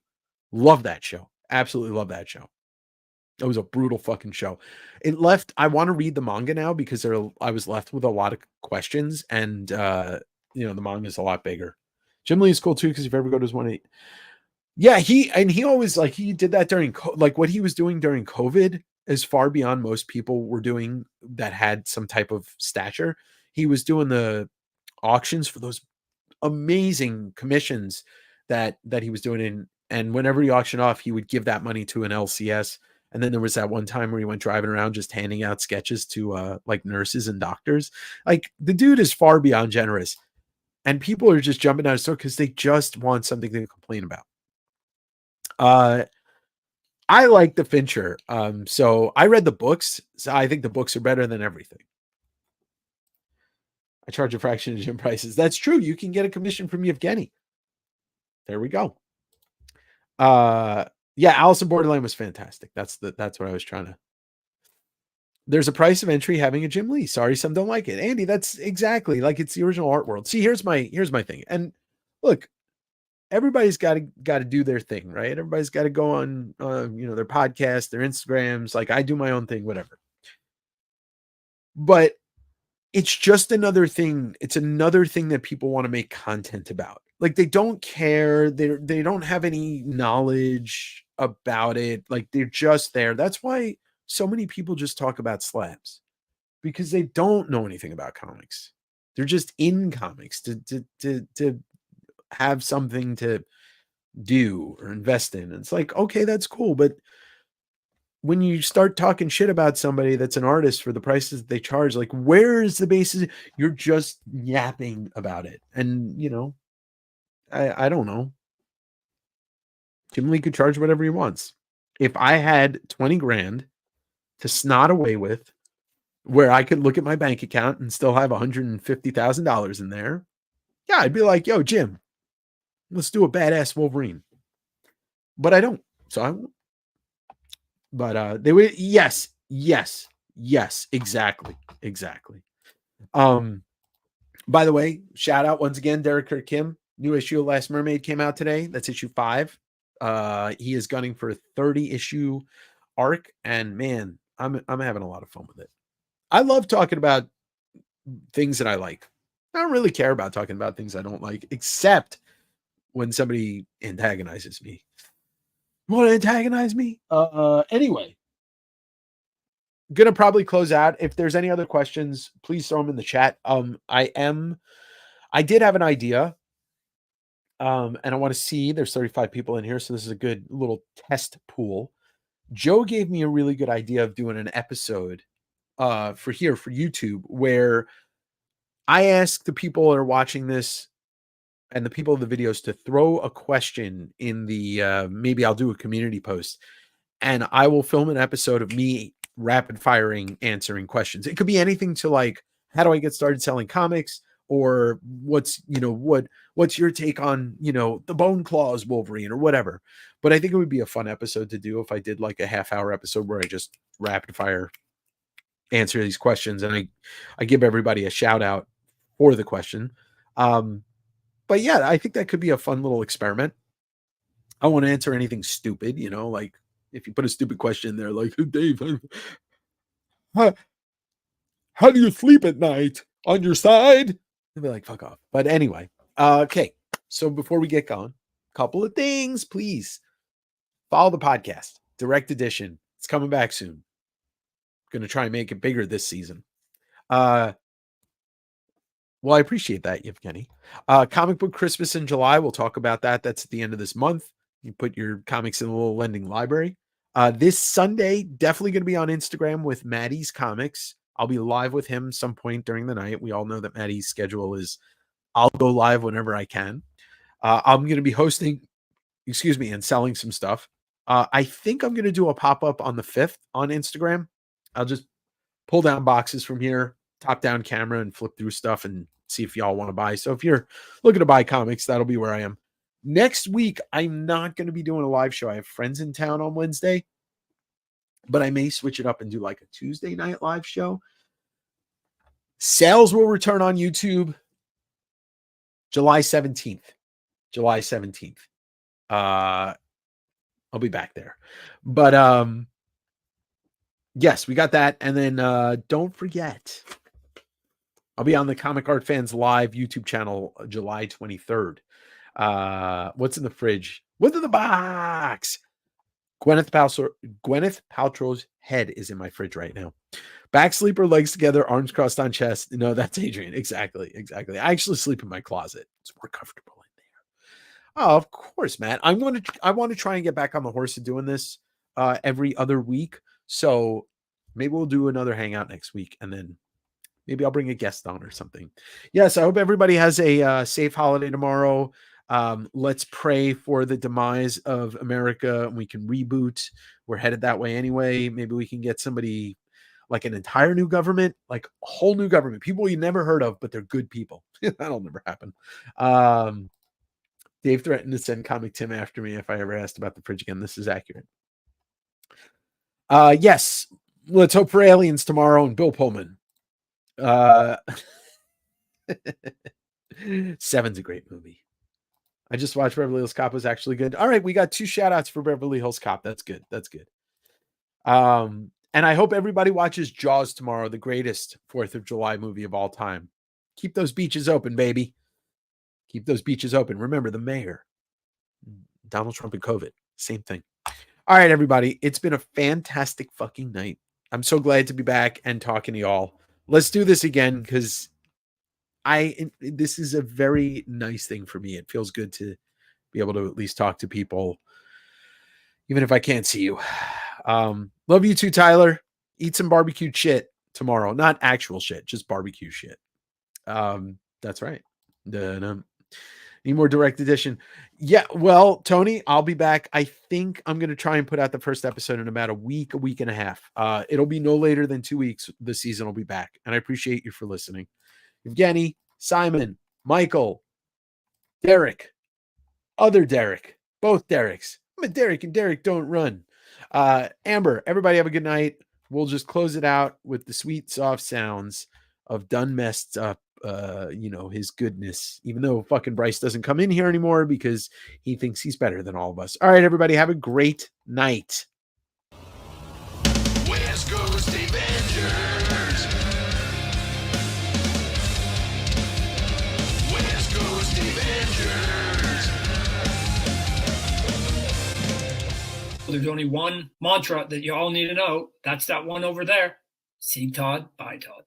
Love that show. Absolutely love that show. It was a brutal fucking show. I want to read the manga now because I was left with a lot of questions, and the manga is a lot bigger. Jim Lee is cool too because if you ever go to his 1-8, yeah, he always he did that during what he was doing during COVID is far beyond most people were doing that had some type of stature. He was doing the auctions for those amazing commissions that he was doing in, and whenever he auctioned off, he would give that money to an LCS. And then there was that one time where he went driving around just handing out sketches to nurses and doctors. The dude is far beyond generous. And people are just jumping out of store because they just want something to complain about. I like the Fincher. So I read the books. So I think the books are better than everything. I charge a fraction of Jim prices. That's true. You can get a commission from Yevgeny. There we go. Yeah, Alice in Borderland was fantastic. That's what I was trying to. There's a price of entry having a Jim Lee. Sorry, some don't like it. Andy, that's exactly it's the original art world. See, here's my thing. And look, everybody's got to do their thing, right? Everybody's got to go on their podcast, their Instagrams. I do my own thing, whatever. But it's just another thing. It's another thing that people want to make content about. They don't care. They don't have any knowledge about it. They're just there. That's why so many people just talk about slabs, because they don't know anything about comics. They're just in comics to have something to do or invest in. And it's okay, that's cool. But when you start talking shit about somebody that's an artist for the prices that they charge, where is the basis? You're just yapping about it. And, I don't know. Jim Lee could charge whatever he wants. If I had 20 grand to snot away with, where I could look at my bank account and still have $150,000 in there, yeah, I'd be like, yo, Jim, let's do a badass Wolverine. But I don't, so I won't. But they would, yes, Yes, exactly. Exactly. By the way, shout out once again, Derek Kirk Kim. New issue of Last Mermaid came out today. That's issue 5. He is gunning for a 30 issue arc, and man, I'm having a lot of fun with it. I love talking about things that I like. I don't really care about talking about things I don't like, except when somebody antagonizes me. You want to antagonize me? Anyway, gonna probably close out. If there's any other questions, please throw them in the chat. I did have an idea. And I want to see, there's 35 people in here, so this is a good little test pool. Joe gave me a really good idea of doing an episode for YouTube, where I ask the people that are watching this and the people of the videos to throw a question in the maybe I'll do a community post, and I will film an episode of me rapid firing answering questions. It could be anything to like, how do I get started selling comics? Or what's your take on, the Bone Claws Wolverine or whatever. But I think it would be a fun episode to do if I did like a half-hour episode where I just rapid fire answer these questions, and I give everybody a shout out for the question. But yeah, I think that could be a fun little experiment. I won't answer anything stupid, like if you put a stupid question in there, like, Dave, how do you sleep at night? On your side? They'll be like, fuck off. But anyway, okay. So before we get going, couple of things, please. Follow the podcast, Direct Edition. It's coming back soon. Going to try and make it bigger this season. Well, I appreciate that, Yevgeny. Comic Book Christmas in July. We'll talk about that. That's at the end of this month. You put your comics in a little lending library. This Sunday, definitely going to be on Instagram with Maddie's Comics. I'll be live with him some point during the night. We all know that Maddie's schedule is I'll go live whenever I can. I'm going to be hosting, and selling some stuff. I think I'm going to do a pop-up on the 5th on Instagram. I'll just pull down boxes from here, top-down camera, and flip through stuff and see if y'all want to buy. So if you're looking to buy comics, that'll be where I am. Next week, I'm not going to be doing a live show. I have friends in town on Wednesday, but I may switch it up and do like a Tuesday night live show. Sales will return on YouTube July 17th. July 17th. I'll be back there. But yes, we got that. And then don't forget, I'll be on the Comic Art Fans Live YouTube channel July 23rd. What's in the fridge? What's in the box? Gwyneth Paltrow's head is in my fridge right now. Back sleeper, legs together, arms crossed on chest. No, that's Adrian. Exactly. I actually sleep in my closet. It's more comfortable in there. Oh, of course, Matt. I want to try and get back on the horse of doing this every other week. So maybe we'll do another hangout next week, and then maybe I'll bring a guest on or something. Yes, I hope everybody has a safe holiday tomorrow. Let's pray for the demise of America, and we can reboot. We're headed that way anyway. Maybe we can get somebody like an entire new government, like a whole new government, people you never heard of, but they're good people. That'll never happen. Dave threatened to send Comic Tim after me if I ever asked about the fridge again. This is accurate. Yes, let's hope for aliens tomorrow and Bill Pullman. Seven's a great movie. I just watched Beverly Hills Cop. Was actually good. All right, we got 2 shout outs for Beverly Hills Cop. That's good. And I hope everybody watches Jaws tomorrow, the greatest 4th of July movie of all time. Keep those beaches open, baby. Keep those beaches open. Remember, the mayor, Donald Trump and COVID, same thing. All right, everybody. It's been a fantastic fucking night. I'm so glad to be back and talking to y'all. Let's do this again, because this is a very nice thing for me. It feels good to be able to at least talk to people, even if I can't see you. Love you too, Tyler. Eat some barbecued shit tomorrow. Not actual shit, just barbecue shit. That's right. Need more direct edition. Yeah, well, Tony, I'll be back. I think I'm going to try and put out the first episode in about a week and a half. It'll be no later than 2 weeks. The season will be back. And I appreciate you for listening. Evgeny, Simon, Michael, Derek, other Derek, both Dereks. I'm a Derek, and Derek don't run. Amber, everybody have a good night. we'll just close it out with the sweet, soft sounds of Done Messed Up, his goodness, even though fucking Bryce doesn't come in here anymore because he thinks he's better than all of us. All right, everybody, have a great night. West Coast Avengers. West Coast Avengers. There's only one mantra that you all need to know. That's that one over there. See Todd, bye Todd.